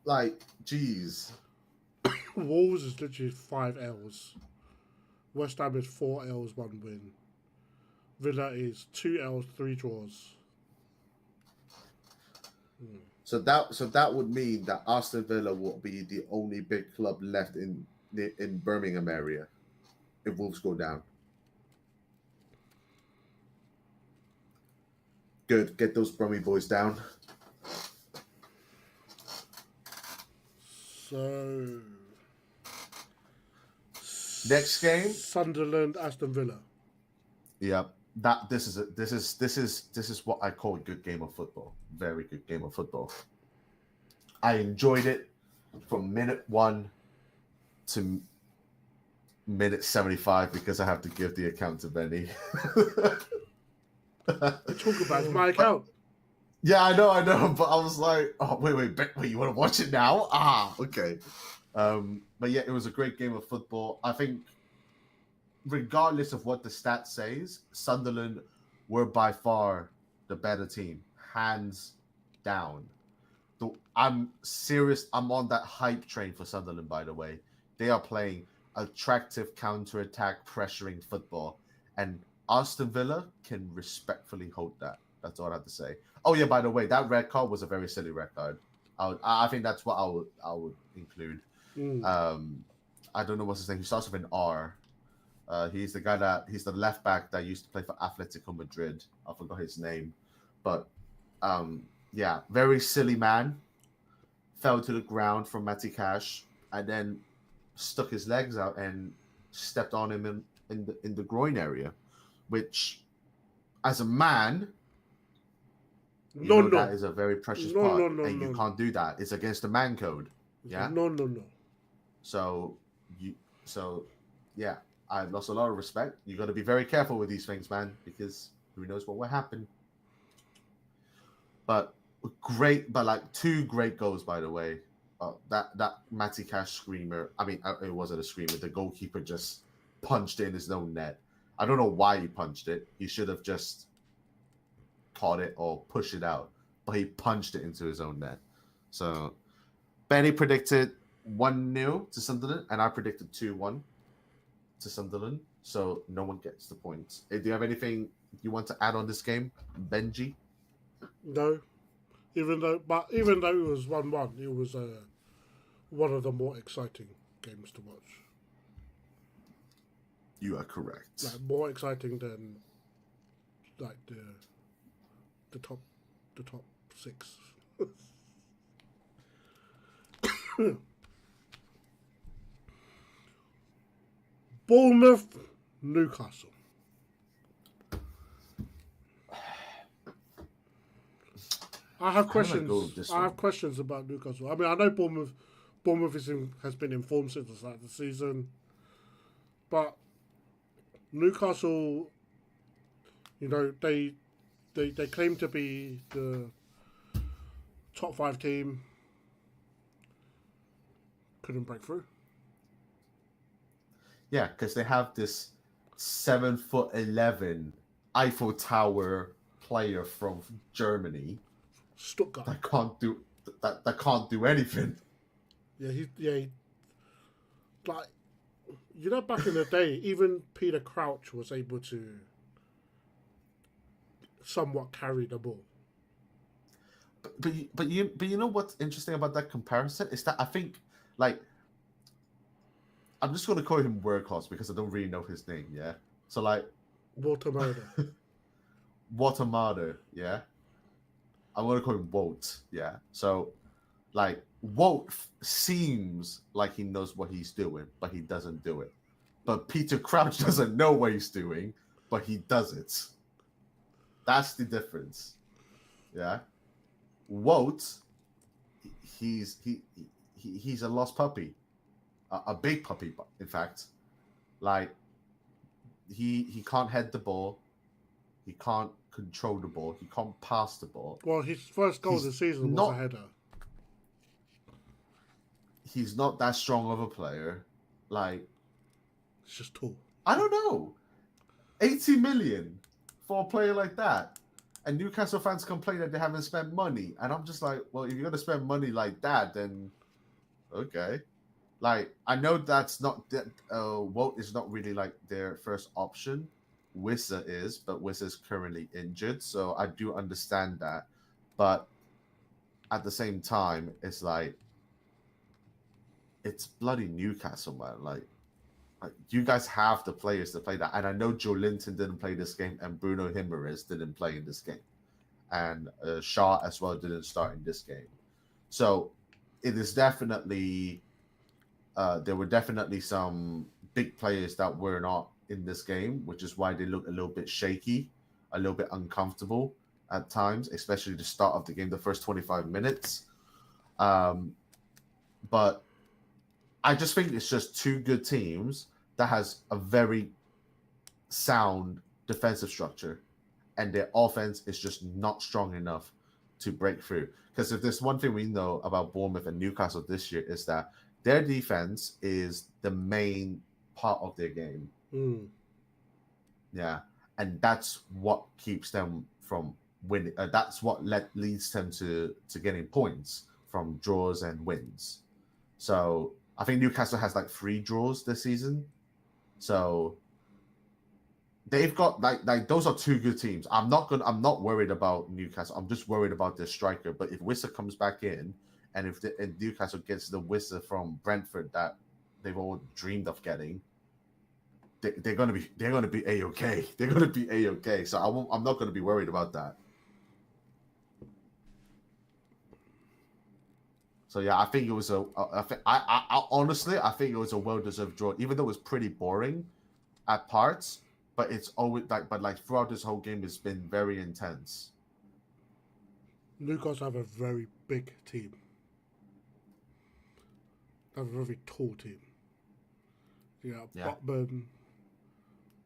Like, jeez. Wolves is literally 5 L's. West Ham is 4 L's, 1 win. Villa is 2 L's, 3 draws. So that would mean that Aston Villa will be the only big club left in Birmingham area if Wolves go down. Good. Get those Brummy boys down. So Next game, Sunderland, Aston Villa. Yeah, this is what I call a good game of football. Very good game of football. I enjoyed it from minute 1 to minute 75 because I have to give the account to Benny. Talk about it's my account. Yeah, I know, but I was like, oh wait, you want to watch it now? Okay. But yeah, it was a great game of football. I think, regardless of what the stat says, Sunderland were by far the better team, hands down. I'm serious. I'm on that hype train for Sunderland, by the way. They are playing attractive counter-attack, pressuring football. And Aston Villa can respectfully hold that. That's all I have to say. Oh, yeah, by the way, that red card was a very silly red card. I think that's what I would include. I don't know what's his name. He starts with an R. He's the left back that used to play for Atletico Madrid. I forgot his name. But yeah, very silly man. Fell to the ground from Matty Cash and then stuck his legs out and stepped on him in the groin area, which, as a man, that is a very precious part, and you can't do that. It's against the man code. Yeah. No. So yeah, I've lost a lot of respect. You got to be very careful with these things, man, because who knows what will happen. But like 2 great goals, by the way. That Matty Cash screamer. I mean, it wasn't a screamer. The goalkeeper just punched it in his own net. I don't know why he punched it. He should have just caught it or pushed it out, but he punched it into his own net. So Benny predicted 1-0 to Sunderland, and I predicted 2-1 to Sunderland. So no one gets the points. Do you have anything you want to add on this game, Benji? No. Even though it was 1-1, it was one of the more exciting games to watch. You are correct. Like, more exciting than like the top 6. Bournemouth, Newcastle. I have questions. I have questions about Newcastle. I mean, I know Bournemouth has been in form since the start of the season, but Newcastle, they claim to be the top 5 team. Couldn't break through. Yeah, because they have this 7'11" Eiffel Tower player from Germany. Stuttgart. That can't do anything. Yeah, like, back in the day, even Peter Crouch was able to somewhat carry the ball. But you know what's interesting about that comparison is that I think, like, I'm just going to call him Workhorse because I don't really know his name. Yeah, so like Watermada. Yeah. I'm going to call him Wout, yeah? So, like, Wout seems like he knows what he's doing, but he doesn't do it. But Peter Crouch doesn't know what he's doing, but he does it. That's the difference, yeah? Wout, he's a lost puppy, a big puppy, in fact. Like, he can't head the ball, he can't control the ball, he can't pass the ball. Well, his first goal of the season was a header. He's not that strong of a player. Like, it's just tall. I don't know. 80 million for a player like that. And Newcastle fans complain that they haven't spent money. And I'm just like, well, if you're going to spend money like that, then okay. Like, I know that's not that Wout is not really like their first option. Wissa is, but Wissa is currently injured, so I do understand that. But at the same time, it's like, it's bloody Newcastle, man. Like you guys have the players to play that. And I know Joe Linton didn't play this game and Bruno Jimenez didn't play in this game. and Shaw as well didn't start in this game. So it is definitely there were definitely some big players that were not in this game, which is why they look a little bit shaky, a little bit uncomfortable at times, especially the start of the game, the first 25 minutes. But I just think it's just two good teams that has a very sound defensive structure, and their offense is just not strong enough to break through. Because if there's one thing we know about Bournemouth and Newcastle this year is that their defense is the main part of their game. Yeah, and that's what keeps them from winning. That's what leads them to getting points from draws and wins. So I think Newcastle has like 3 draws this season. So they've got like those are two good teams. I'm not worried about Newcastle. I'm just worried about their striker. But if Wissa comes back in, and if Newcastle gets the Wissa from Brentford that they've all dreamed of getting, they're gonna be a-okay. They're gonna be a-okay. So I'm not gonna be worried about that. So yeah, I think it was I honestly I think it was a well-deserved draw, even though it was pretty boring at parts. But it's always like throughout this whole game, it's been very intense. Newcastle have a very big team. They have a very tall team. Yeah. Botman,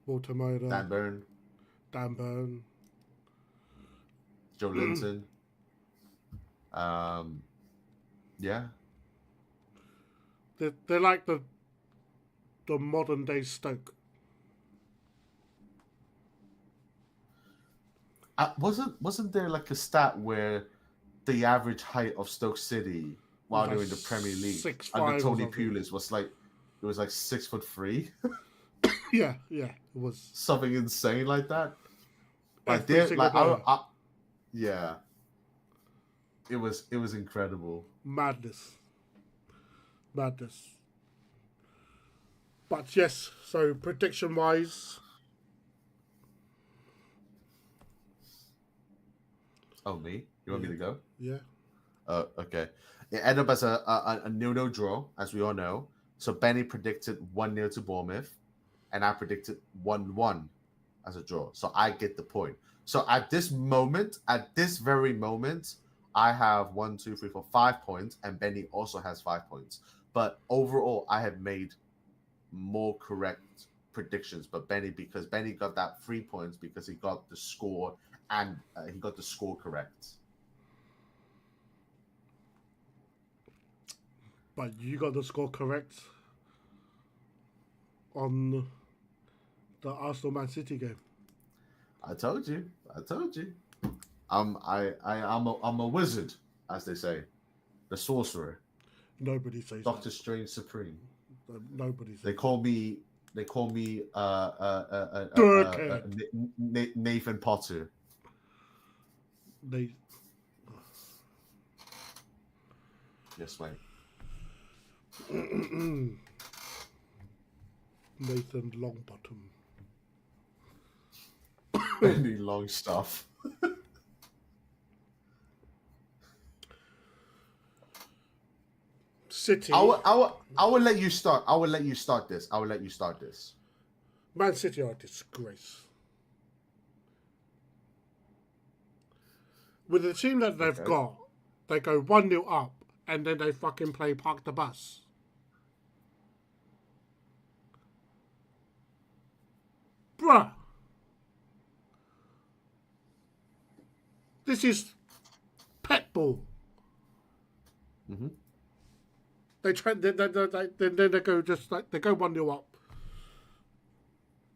Walter Moda, Dan Burn, Joe Linton. Yeah. They're like the modern day Stoke. Wasn't there like a stat where the average height of Stoke City while they're in the Premier League under Tony Pulis was like 6'3"? yeah, it was something insane like that. Like yeah, it was incredible. Madness. But yes, so prediction wise. Oh, me? You want me to go? Yeah. Okay. It ended up as a 0-0 draw, as we all know. So Benny predicted 1-0 to Bournemouth, and I predicted 1-1 as a draw. So I get the point. So at this very moment, I have 1, 2, 3, 4, 5 points, and Benny also has 5 points. But overall, I have made more correct predictions. But because Benny got that 3 points because he got the score and he got the score correct. But you got the score correct on the Arsenal Man City game. I told you. I'm a wizard, as they say, the sorcerer. Nobody says Doctor that. Strange Supreme. Nobody says They call me Nathan Potter. Yes, mate. Nathan Longbottom. Any long stuff. City. I will let you start. I will let you start this. Man City are a disgrace. With the team that they've got, they go 1-0 up and then they fucking play park the bus. Bruh. This is pet ball. Mm-hmm. They try. Then they go just like they go 1-0 up,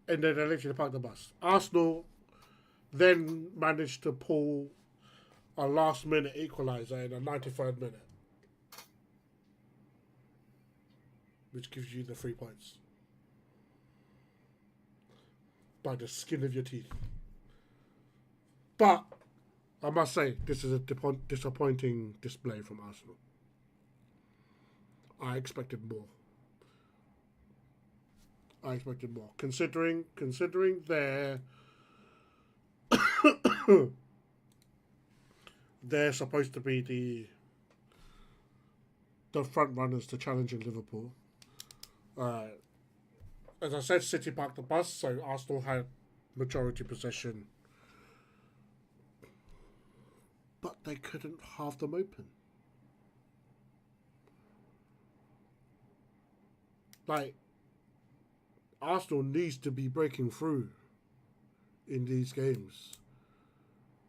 and then they literally park the bus. Arsenal then managed to pull a last-minute equaliser in the 93rd minute, which gives you the 3 points by the skin of your teeth. But I must say, this is a disappointing display from Arsenal. I expected more. Considering their they're supposed to be the front runners to challenging Liverpool. Uh, as I said, City parked the bus, so Arsenal had majority possession, but they couldn't halve them open. Like, Arsenal needs to be breaking through in these games.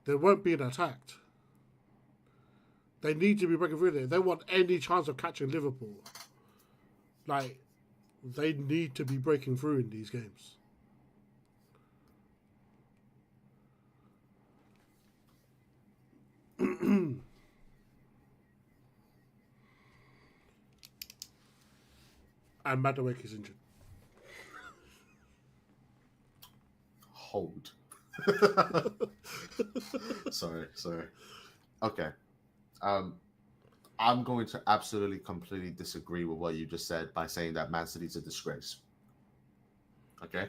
They weren't being attacked. They need to be breaking through there. They want any chance of catching Liverpool. Like, they need to be breaking through in these games. And Madueke is injured. Hold. sorry. Okay. I'm going to absolutely, completely disagree with what you just said by saying that Man City's a disgrace. Okay?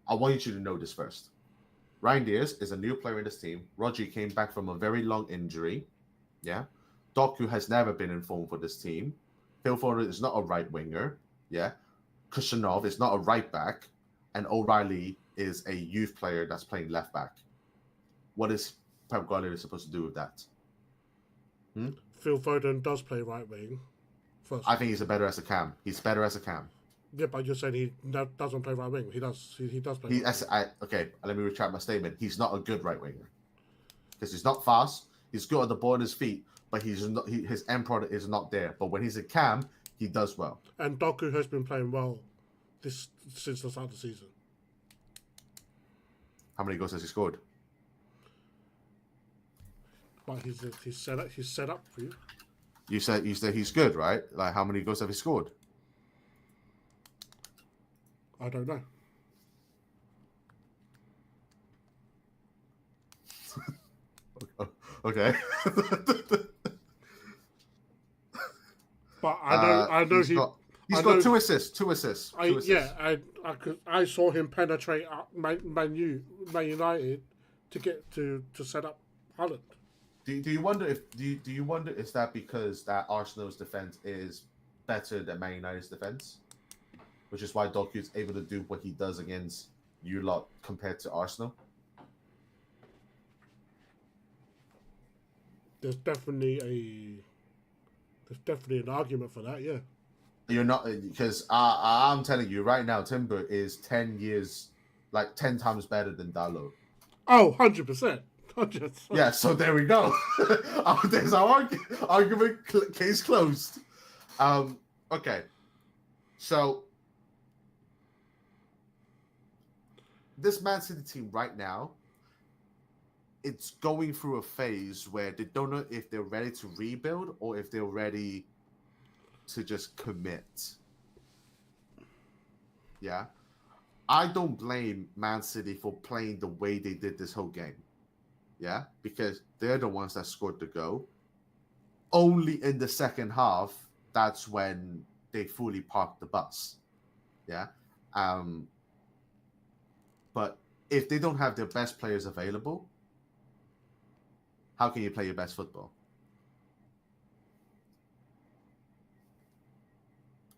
I want you to know this first. Ryan Diaz is a new player in this team. Rodri came back from a very long injury. Yeah? Doku has never been in form for this team. Phil Foden is not a right winger. Yeah? Kushanov is not a right back. And O'Reilly is a youth player that's playing left back. What is Pep Guardiola supposed to do with that? Phil Foden does play right wing. First. I think he's better as a cam. He's better as a cam. Yeah, but you're saying he doesn't play right wing. He does. He does play. Okay, let me retract my statement. He's not a good right winger because he's not fast. He's good at the ball on his feet, but he's not. His end product is not there. But when he's a cam, he does well. And Doku has been playing well since the start of the season. How many goals has he scored? But he's set up for you. You said he's good, right? Like, how many goals have he scored? I don't know. Okay. But I know he's got two assists. Two assists. I saw him penetrate Man United to get to set up Haaland. Do you wonder is that because that Arsenal's defense is better than Man United's defense, which is why Doku is able to do what he does against you lot compared to Arsenal? There's definitely an argument for that. Yeah. You're not, because I'm telling you right now, Timber is 10 years, like 10 times better than Dalot. Oh, 100%. Yeah, so there we go. There's our argument, case closed. Okay. So, this Man City team right now, it's going through a phase where they don't know if they're ready to rebuild or if they're ready to just commit. Yeah. I don't blame Man City for playing the way they did this whole game. Yeah, because they're the ones that scored the goal. Only in the second half, that's when they fully parked the bus. Yeah. But if they don't have their best players available, how can you play your best football?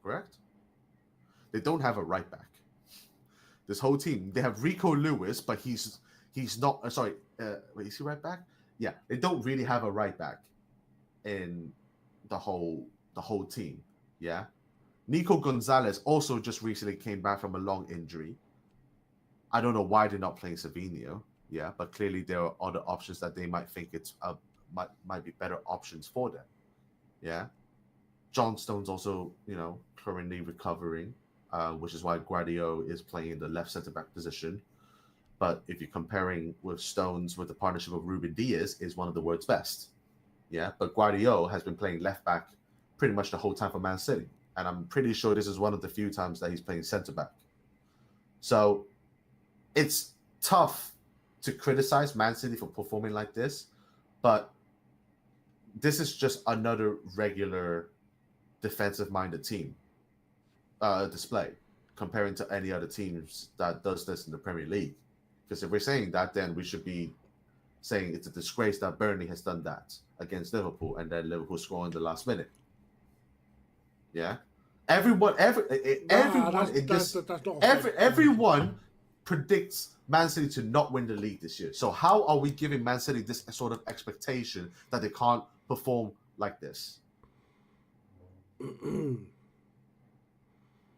Correct? They don't have a right back. This whole team, they have Rico Lewis, but he's not. Wait, is he right back? Yeah, they don't really have a right back in the whole team. Yeah, Nico Gonzalez also just recently came back from a long injury. I don't know why they're not playing Savinho. Yeah, but clearly there are other options that they might think it's might be better options for them. Yeah, John Stone's also currently recovering, which is why Guardiola is playing in the left centre back position. But if you're comparing with Stones with the partnership of Ruben Diaz, is one of the world's best. Yeah, but Guardiola has been playing left back pretty much the whole time for Man City, and I'm pretty sure this is one of the few times that he's playing centre back. So it's tough to criticize Man City for performing like this, but this is just another regular defensive-minded team display comparing to any other teams that does this in the Premier League. Because if we're saying that, then we should be saying it's a disgrace that Burnley has done that against Liverpool, and then Liverpool score in the last minute. Yeah, everyone in this, that's not a fair everyone predicts Man City to not win the league this year. So how are we giving Man City this sort of expectation that they can't perform like this?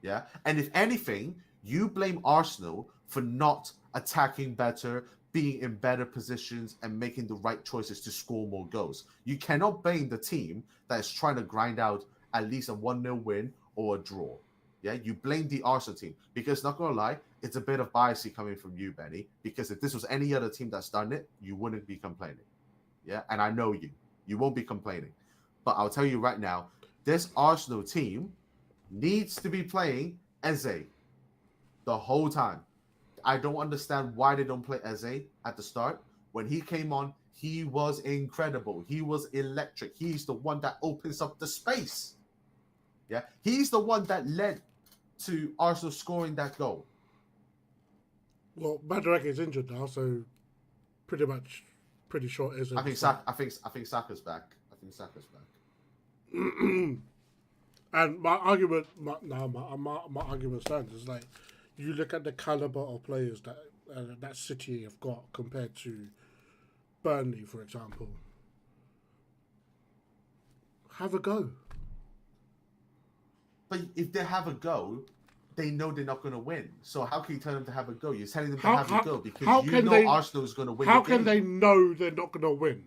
Yeah, and if anything, you blame Arsenal for not attacking better, being in better positions, and making the right choices to score more goals. You cannot blame the team that is trying to grind out at least a 1-0 win or a draw. Yeah, you blame the Arsenal team because, not gonna lie, it's a bit of bias coming from you, Benny. Because if this was any other team that's done it, you wouldn't be complaining. Yeah, and I know you won't be complaining. But I'll tell you right now, this Arsenal team needs to be playing Eze the whole time. I don't understand why they don't play Eze at the start. When he came on, he was incredible. He was electric. He's the one that opens up the space. Yeah, he's the one that led to Arsenal scoring that goal. Well, Madueke is injured now, so pretty sure Eze. I think Saka's back. I think Saka's back. And my argument stands is like, you look at the caliber of players that City have got compared to Burnley, for example. Have a go. But if they have a go, they know they're not going to win. So how can you tell them to have a go? You're telling them to have a go because you know Arsenal is going to win. How can they know they're not going to win?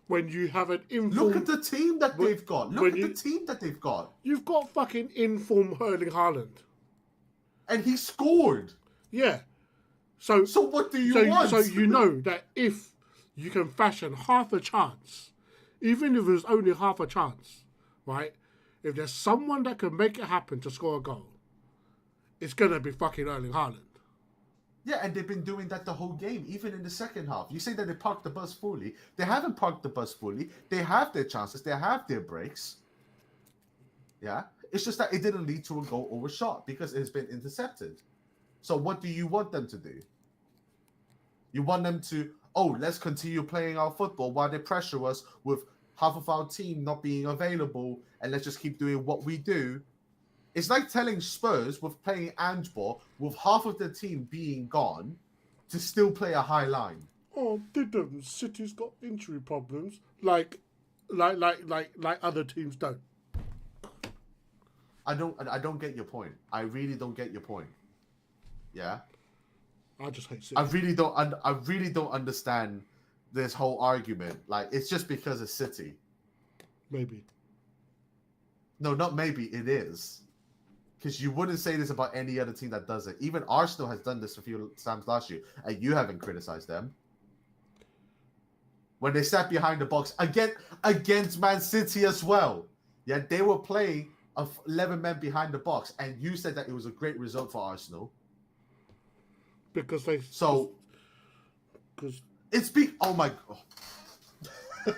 When you have an informed... Look at the team that they've got. Look at the team that they've got. You've got fucking informed Erling Haaland. And he scored. Yeah. So what do you want? So you know that if you can fashion half a chance, even if it's only half a chance, right? If there's someone that can make it happen to score a goal, it's going to be fucking Erling Haaland. Yeah, and they've been doing that the whole game, even in the second half. You say that they parked the bus fully. They haven't parked the bus fully. They have their chances. They have their breaks. Yeah? It's just that it didn't lead to a goal or a shot because it has been intercepted. So what do you want them to do? You want them to, let's continue playing our football while they pressure us with half of our team not being available, and let's just keep doing what we do. It's like telling Spurs with playing Angeball with half of the team being gone to still play a high line. Oh, didn't City's got injury problems like other teams don't? I don't get your point. I really don't get your point. Yeah. I just hate City. I really don't understand this whole argument. Like, it's just because it's City. Maybe. No, not maybe. It is. Because you wouldn't say this about any other team that does it. Even Arsenal has done this a few times last year, and you haven't criticized them. When they sat behind the box against Man City as well. Yeah, they were playing 11 men behind the box, and you said that it was a great result for Arsenal. Because they... So... Because... It's oh my God.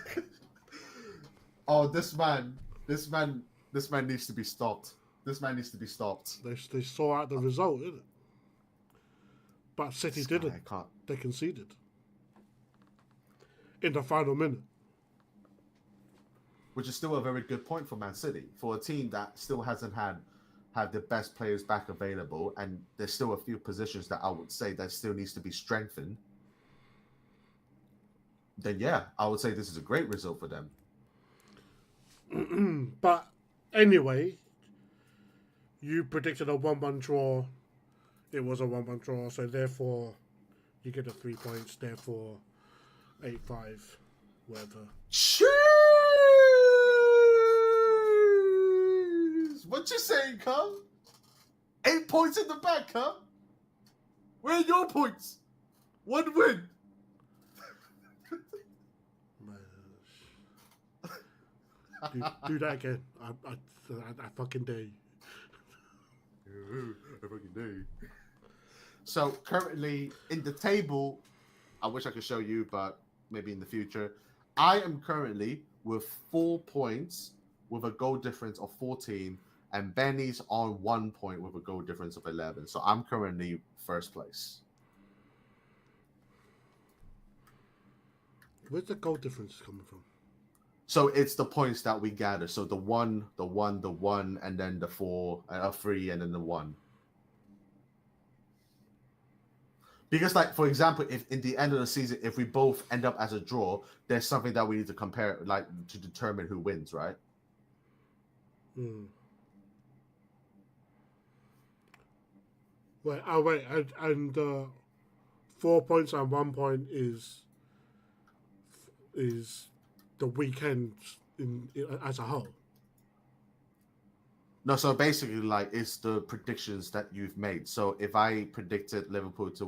Oh, this man needs to be stopped. This man needs to be stopped. They saw out the result, didn't it? But City didn't. They conceded. In the final minute. Which is still a very good point for Man City. For a team that still hasn't had the best players back available, and there's still a few positions that I would say that still needs to be strengthened. Then yeah, I would say this is a great result for them. But anyway, you predicted a 1-1 draw. It was a 1-1 draw, so therefore you get the 3 points. Therefore, 8-5, whatever. Cheers! What you saying, cum? 8 points in the back, cum? Where are your points? 1 win. Do that again. I fucking dare you. I fucking dare you. So currently in the table, I wish I could show you, but maybe in the future. I am currently with 4 points with a goal difference of 14, and Benny's on 1 point with a goal difference of 11. So I'm currently first place. Where's the goal difference coming from? So it's the points that we gather. So the one, and then the 4, 3, and then the 1. Because, like, for example, if in the end of the season, if we both end up as a draw, there's something that we need to compare, like, to determine who wins, right? Wait, and 4 points and 1 point is the weekend as a whole. No, so basically, like, it's the predictions that you've made. So if I predicted Liverpool to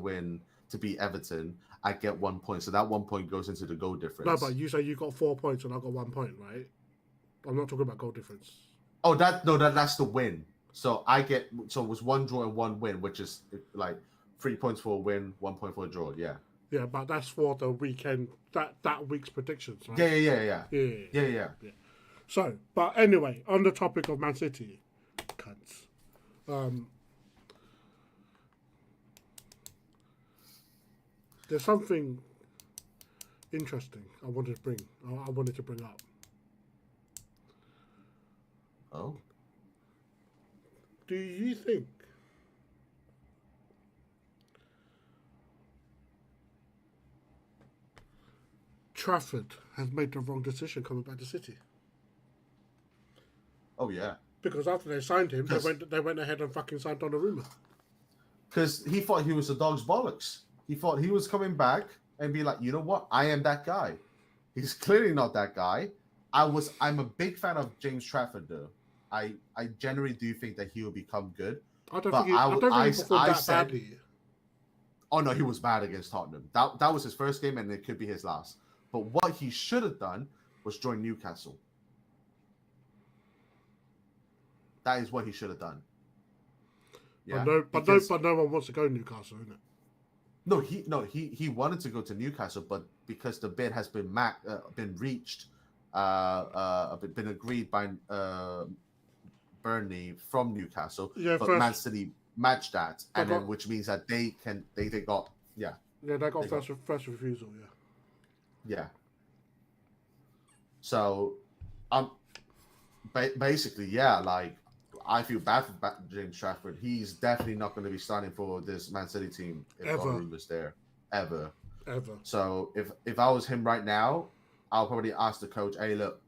beat Everton, I get 1 point. So that 1 point goes into the goal difference. No, but you say you got 4 points and I got 1 point, right? I'm not talking about goal difference. Oh, that's the win. So it was 1 draw and 1 win, which is like 3 points for a win, 1 point for a draw. Yeah. Yeah, but that's for the weekend, that week's predictions, right? Yeah. So, but anyway, on the topic of Man City, cunts. There's something interesting I wanted to bring up. Oh. Do you think Trafford has made the wrong decision coming back to City? Oh yeah. Because after they signed him, they went ahead and fucking signed Donnarumma. Because he thought he was a dog's bollocks. He thought he was coming back and be like, you know what? I am that guy. He's clearly not that guy. I'm a big fan of James Trafford though. I generally do think that he will become good. I don't think he performed that badly. Oh no, he was bad against Tottenham. That was his first game and it could be his last. But what he should have done was join Newcastle. That is what he should have done. Yeah, but no one wants to go to Newcastle, isn't it? No, he wanted to go to Newcastle, but because the bid has been reached, been agreed by Burnley from Newcastle, but Man City matched that, and then which means that they got first refusal, yeah. So, basically, yeah, like. I feel bad for James Trafford. He's definitely not going to be starting for this Man City team if Donnarumma's there. Ever. So if I was him right now, I'll probably ask the coach, hey, look,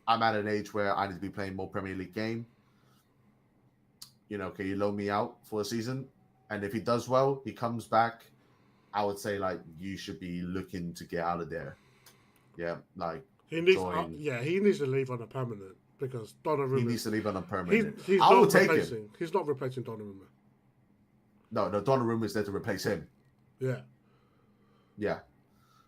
I'm at an age where I need to be playing more Premier League game. You know, can you loan me out for a season? And if he does well, he comes back, I would say, like, you should be looking to get out of there. Yeah, like, he needs to leave on a permanent. Because Donnarumma... He needs to leave on a permanent. I will take him. He's not replacing Donnarumma. No, Donnarumma is there to replace him. Yeah. Yeah.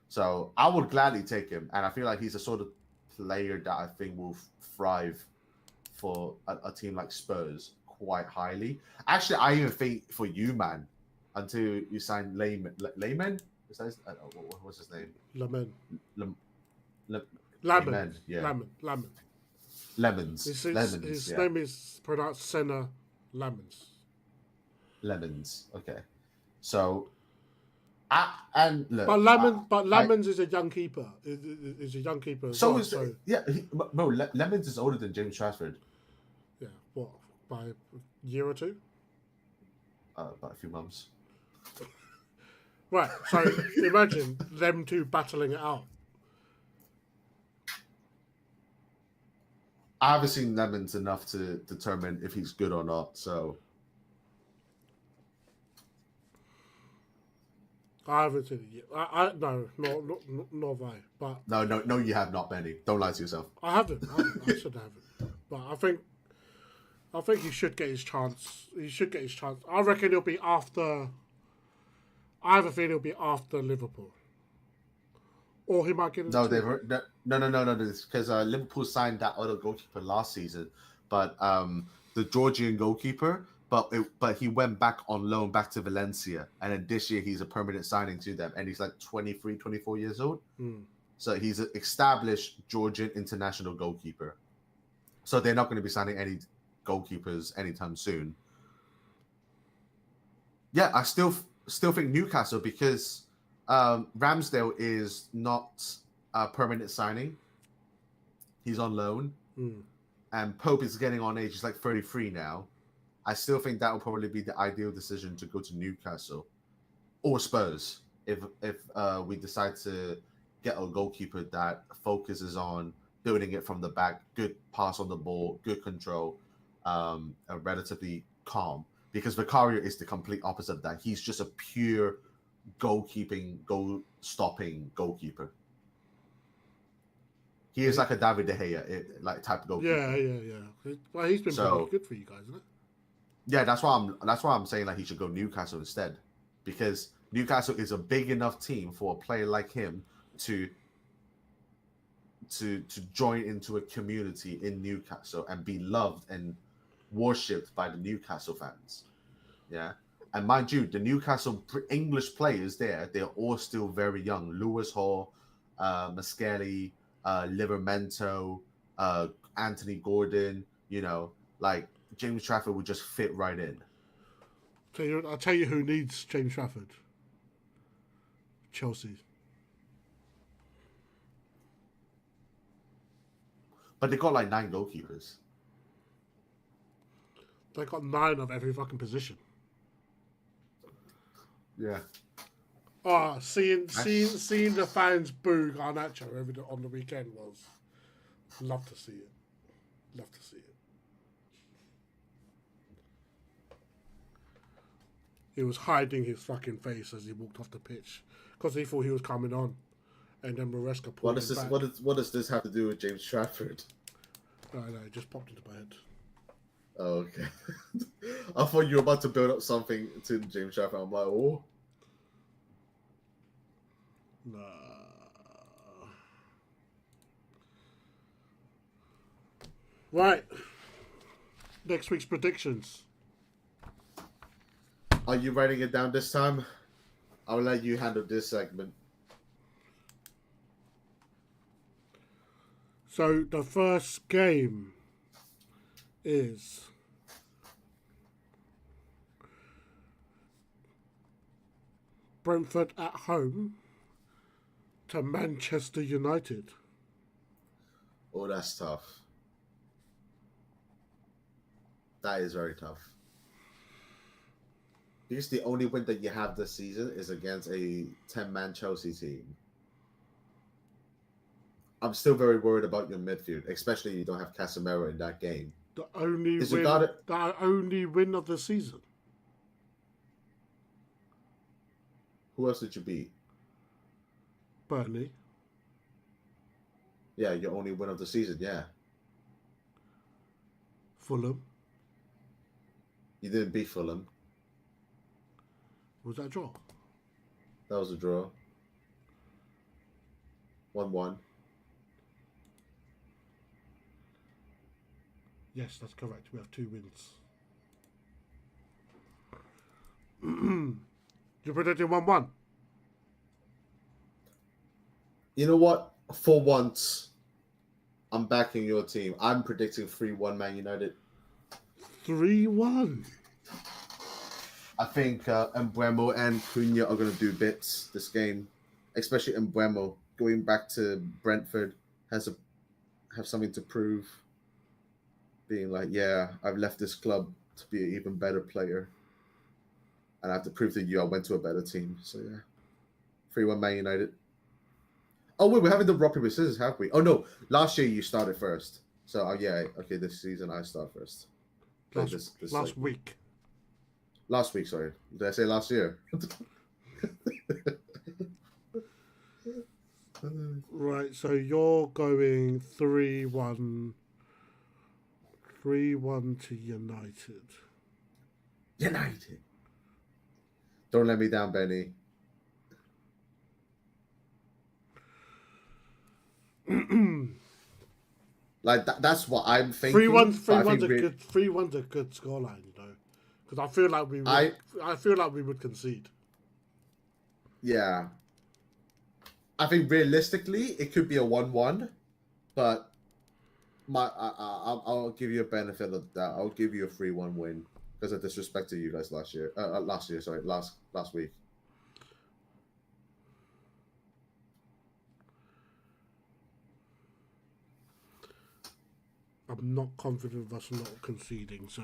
So I would gladly take him. And I feel like he's a sort of player that I think will thrive for a team like Spurs quite highly. Actually, I even think for you, man, until you sign Layman. What's his name? Layman. Layman. Yeah. Layman. Lemons. His name is pronounced Senna Lemons. Lemons. Okay. So, look, but Lemons is a young keeper. Is a young keeper. Lemons is older than James Trafford. Yeah. What? By a year or two? About a few months. Right. So imagine them two battling it out. I haven't seen Lemons enough to determine if he's good or not. So I haven't seen it yet. Nor have I. But no, you have not, Benny. Don't lie to yourself. I haven't. I should have. But I think he should get his chance. I reckon it'll be after. I have a feeling it'll be after Liverpool. Or he might get into no. Because Liverpool signed that other goalkeeper last season, but the Georgian goalkeeper, but he went back on loan back to Valencia, and then this year he's a permanent signing to them, and he's like 23, 24 years old. So he's an established Georgian international goalkeeper. So they're not going to be signing any goalkeepers anytime soon. Yeah, I still think Newcastle because Ramsdale is not a permanent signing. He's on loan. And Pope is getting on age. He's like 33 now. I still think that will probably be the ideal decision to go to Newcastle or Spurs if we decide to get a goalkeeper that focuses on building it from the back, good pass on the ball, good control, and relatively calm. Because Vicario is the complete opposite of that. He's just a pure goalkeeping, goal-stopping goalkeeper. He is like a David De Gea, like type of goalkeeper. Yeah. Well, he's been pretty good for you guys, isn't it? Yeah, that's why I'm saying like he should go Newcastle instead, because Newcastle is a big enough team for a player like him to join into a community in Newcastle and be loved and worshipped by the Newcastle fans. Yeah. And mind you, the Newcastle English players there, they're all still very young. Lewis Hall, Mascali, Livramento, Anthony Gordon, like James Trafford would just fit right in. I'll tell you who needs James Trafford. Chelsea. But they got like 9 goalkeepers. They got 9 of every fucking position. Yeah. Oh, seeing the fans boo Garnacho on the weekend was love to see it. Love to see it. He was hiding his fucking face as he walked off the pitch because he thought he was coming on, and then Maresca pulled him back. What does this have to do with James Trafford? No, it just popped into my head. Oh, okay. I thought you were about to build up something to James Trafford. I'm like, oh. Nah. Right. Next week's predictions. Are you writing it down this time? I'll let you handle this segment. So the first game is Brentford at home to Manchester United. Oh, that's tough. That is very tough. Because the only win that you have this season is against a 10-man Chelsea team. I'm still very worried about your midfield, especially you don't have Casemiro in that game. The only win of the season. Who else did you beat? Burnley. Yeah, your only win of the season, yeah. Fulham. You didn't beat Fulham. Was that a draw? That was a draw. 1-1. Yes, that's correct. We have 2 wins. You predicted 1-1. You know what? For once, I'm backing your team. I'm predicting 3-1 Man United. 3-1. I think Mbeumo and Cunha are going to do bits this game, especially Mbeumo. Going back to Brentford have something to prove. Being like, yeah, I've left this club to be an even better player. And I have to prove to you I went to a better team. So, yeah. 3-1 Man United. Oh, wait, we're having the rock, paper, scissors, have we? Oh, no. Last year you started first. So, yeah. Okay, this season I start first. Last week. Last week, sorry. Did I say last year? Right, so you're going 3-1. 3-1 to United. United. Don't let me down, Benny. Like that's what I'm thinking. 3-1's a good scoreline, you know, because I feel like we would concede. Yeah, I think realistically it could be a 1-1, but I'll give you a benefit of that. I'll give you a 3-1 win because of disrespect to you guys last week. I'm not confident of us not conceding, so.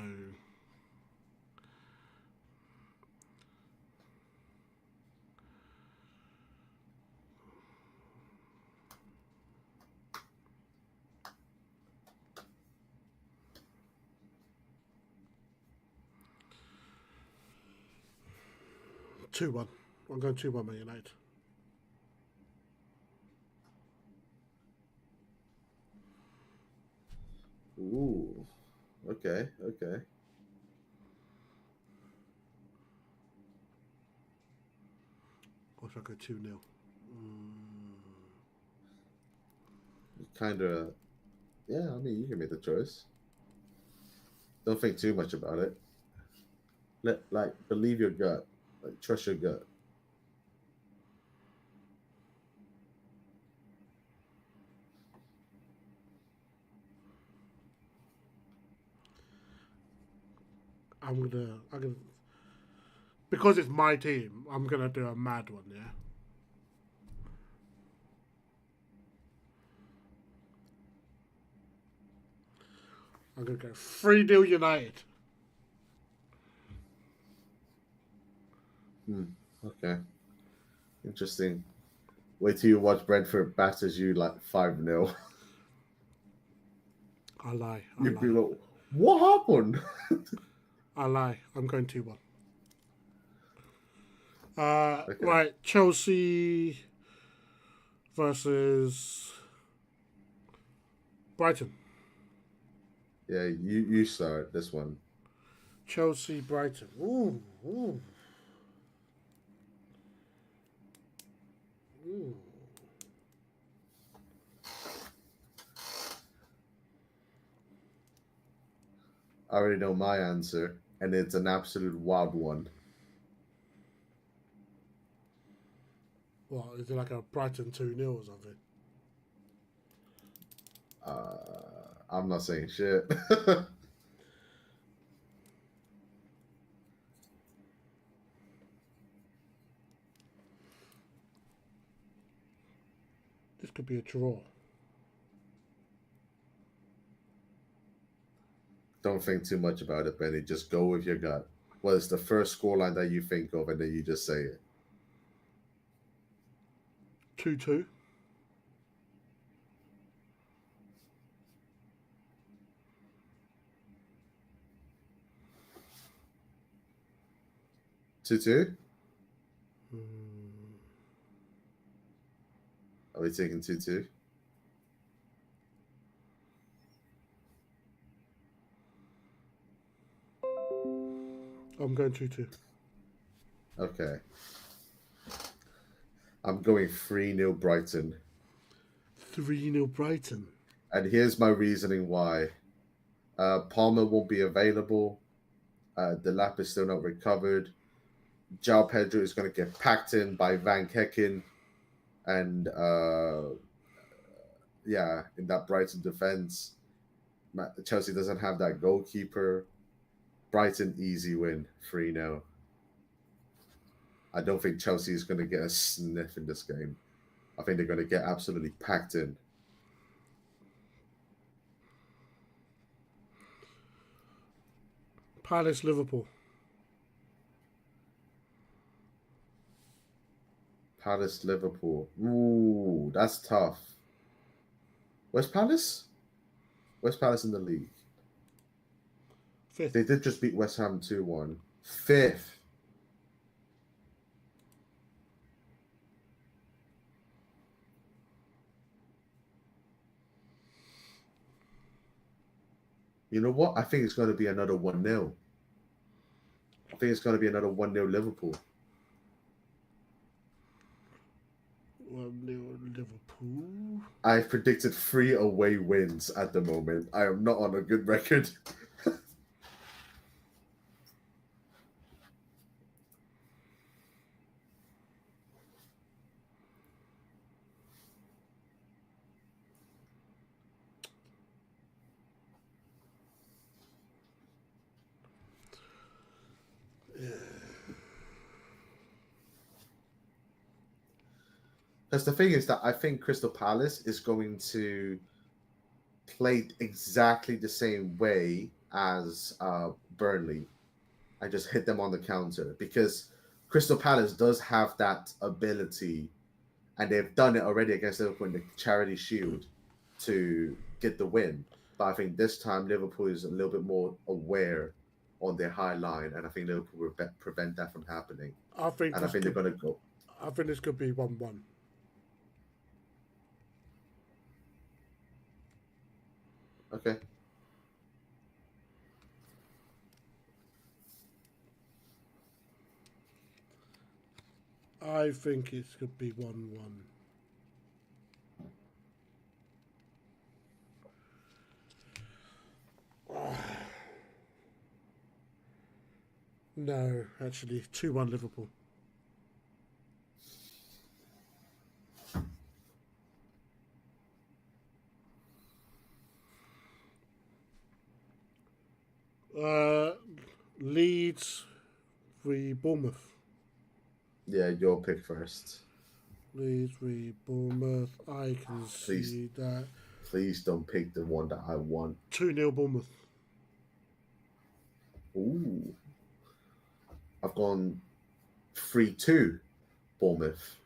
Two one. I'm going 2-1 Man United. Ooh. Okay. Okay. Or should I go 2-0? Kind of. Yeah. I mean, you can make the choice. Don't think too much about it. Believe your gut. Like trust your gut. I'm gonna, because it's my team, I'm gonna do a mad one, yeah? I'm gonna go 3-0 United. Okay. Interesting. Wait till you watch Brentford batters you like 5-0. I lie. You'd be like, what happened? I lie. I'm going 2-1. Okay. Right, Chelsea versus Brighton. Yeah, you start this one. Chelsea, Brighton. Ooh, ooh. Ooh. I already know my answer, and it's an absolute wild one. What, is it like a Brighton 2-0 or something? I'm not saying shit. This could be a draw. Don't think too much about it, Benny. Just go with your gut. What is the first scoreline that you think of, and then you just say it. 2-2. Two. Are we taking 2-2? I'm going 2-2. Okay. I'm going 3-0 Brighton. 3-0 Brighton. And here's my reasoning why. Palmer won't be available. The lap is still not recovered. João Pedro is going to get packed in by Van Hecken. And yeah, in that Brighton defense, Chelsea doesn't have that goalkeeper. Brighton easy win, 3-0. I don't think Chelsea is going to get a sniff in this game. I think they're going to get absolutely packed in. Palace, Liverpool. Palace, Liverpool. Ooh, that's tough. Where's Palace? Where's Palace in the league? Fifth. They did just beat West Ham 2-1. Fifth. You know what? I think it's going to be another 1-0. I think it's going to be another 1-0 Liverpool. 1-0 Liverpool. I've predicted 3 away wins at the moment. I am not on a good record. Because the thing is that I think Crystal Palace is going to played exactly the same way as Burnley. I just hit them on the counter because Crystal Palace does have that ability, and they've done it already against Liverpool in the Charity Shield to get the win. But I think this time Liverpool is a little bit more aware on their high line, and I think Liverpool will prevent that from happening. I think And I this think they're could. going to go. I think this could be 1-1. Okay. I think it could be 1-1. No, actually, 2-1 Liverpool. Leeds v Bournemouth. Yeah, your pick first. Leeds v Bournemouth. I can Please, see that. please don't pick the one that I want. 2-0 Bournemouth. Ooh. I've gone 3-2 Bournemouth.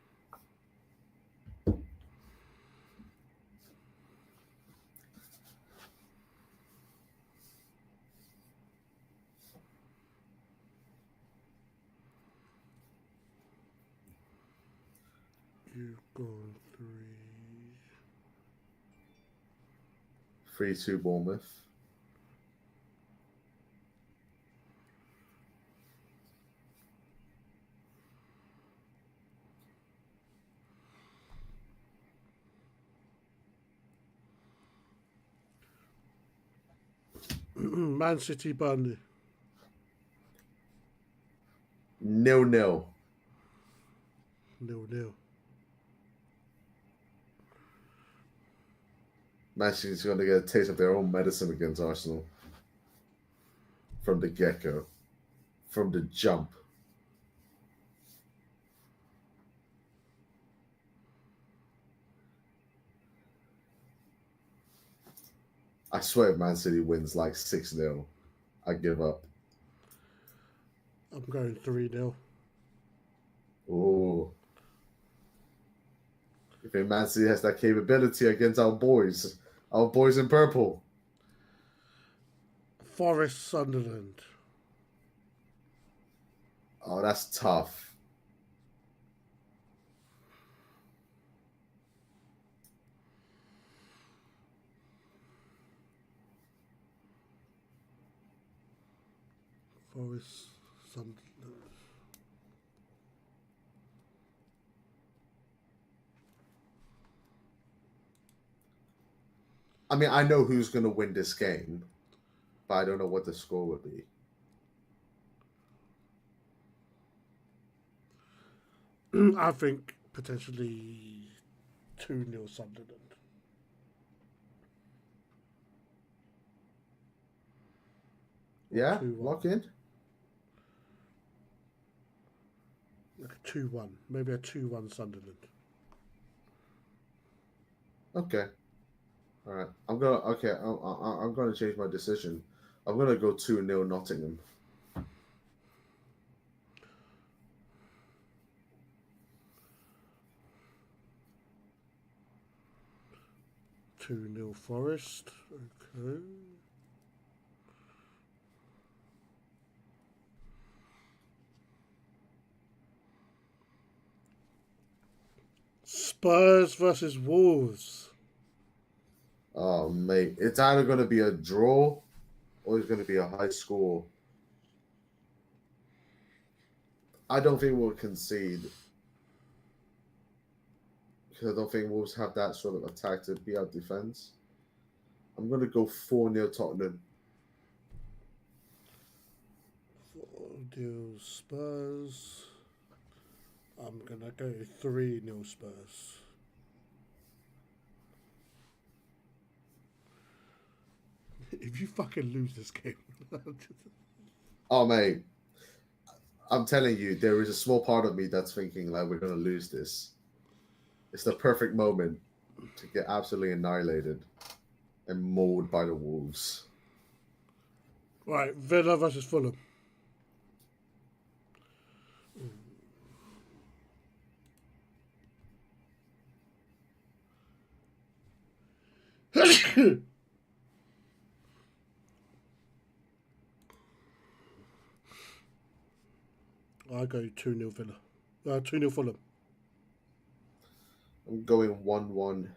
You've gone 3-2 Bournemouth. Man City Burnley. 0-0. 0-0. Man City's going to get a taste of their own medicine against Arsenal. From the get-go. From the jump. I swear if Man City wins like 6-0, I give up. I'm going 3-0. Ooh. If Man City has that capability against our boys in purple. Forest Sunderland. Oh, that's tough. Forest Sunderland. I mean, I know who's going to win this game, but I don't know what the score would be. I think potentially 2-0 Sunderland. Yeah, 2-1. lock in. Like a 2-1. Maybe a 2-1 Sunderland. Okay. All right. I'm gonna change my decision. I'm gonna go 2-0 Nottingham. 2-0 Forest. Okay. Spurs versus Wolves. Oh mate, it's either gonna be a draw or it's gonna be a high score. I don't think we'll concede. Because I don't think Wolves have that sort of attack to be our defense. I'm gonna go 4-0 Tottenham. 4-0 Spurs. I'm gonna go 3-0 Spurs. If you fucking lose this game. Oh mate, I'm telling you, there is a small part of me that's thinking like we're gonna lose this. It's the perfect moment to get absolutely annihilated and mauled by the Wolves. Right, Villa versus Fulham. I go 2-0 Villa. 2-0 Fulham. I'm going 1-1.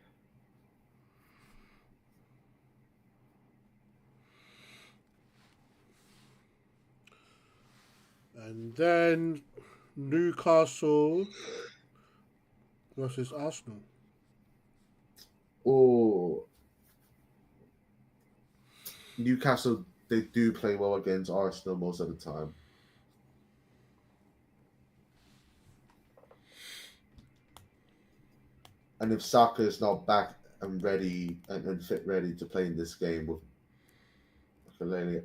And then Newcastle versus Arsenal. Oh, Newcastle, they do play well against Arsenal most of the time. And if Saka is not back and ready and fit ready to play in this game with Fellaini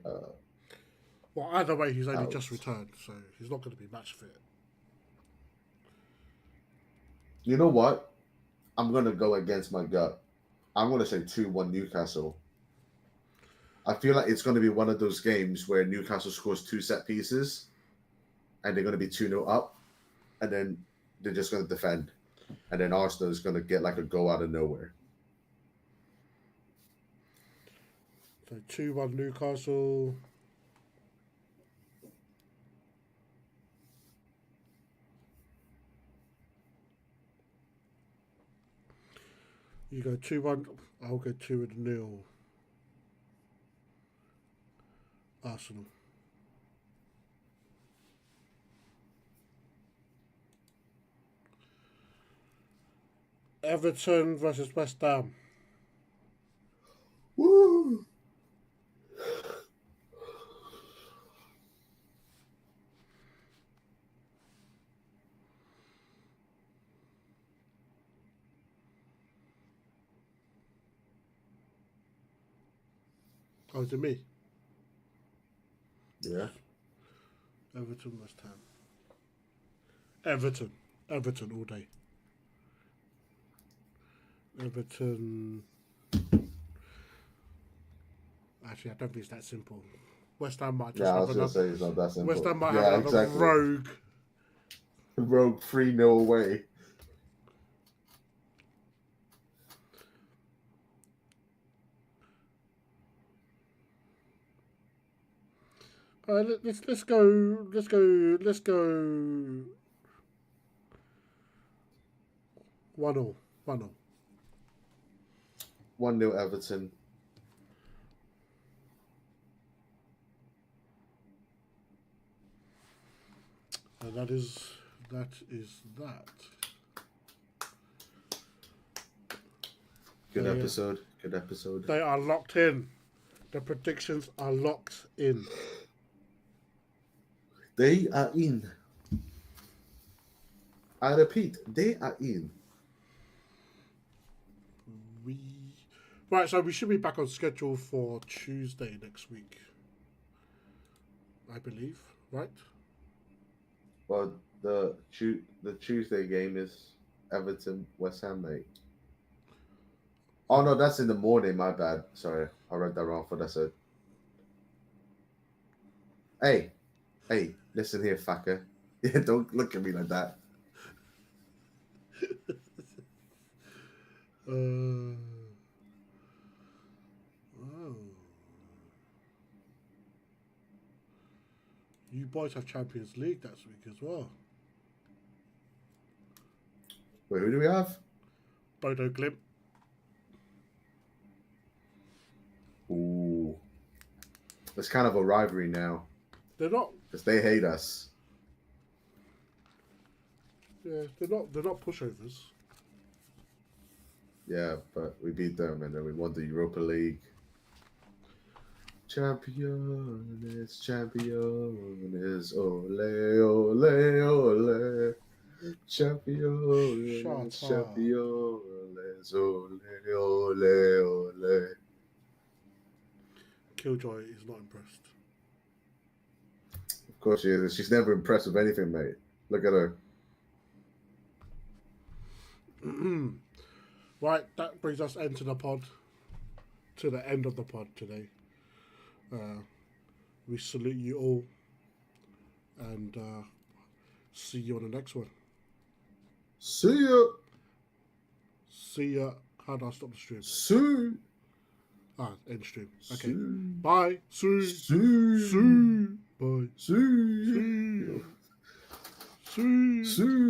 Well, either way, he's only out, just returned, so he's not going to be match fit. you know what? I'm going to go against my gut. I'm going to say 2-1 Newcastle. I feel like it's going to be one of those games where Newcastle scores 2 set pieces and they're going to be 2-0 up, and then they're just going to defend. And then Arsenal is going to get like a goal out of nowhere. So 2-1 Newcastle. You go 2-1. I'll go 2-0 Arsenal. Everton versus West Ham. Woo! Oh, is it me? Yeah. Everton, West Ham. Everton. Everton all day. Everton. Actually, I don't think it's that simple. West Ham might just Yeah, I have was going to another. say it's not that simple. West Ham might yeah, have another exactly. rogue. 3-0 away. Let's go 1-0. 1-0. 1-0 Everton. And that is that. Good Yeah. episode. Good episode. They are locked in. The predictions are locked in. They are in. I repeat, they are in. Right, so we should be back on schedule for Tuesday next week, I believe, right? Well, the Tuesday game is Everton West Ham, mate. Oh no, that's in the morning. My bad. Sorry, I read that wrong. For that's it. Hey, listen here, fucker. Yeah, don't look at me like that. Oh. You boys have Champions League next week as well. Wait, who do we have? Bodo Glimp. Ooh, it's kind of a rivalry now. They're not. Because they hate us. Yeah, they're not pushovers. Yeah, but we beat them and then we won the Europa League. Champions, ole, ole, ole. Champions, Shut up. ole, ole, ole. Killjoy is not impressed. Of course she is. She's never impressed with anything, mate. Look at her. Right, that brings us into the pod. to the end of the pod today. We salute you all, and see you on the next one. See ya. See ya. How do I stop the stream? See. End stream. Okay. See. Bye. See. See. See. Bye. See. See. See. See.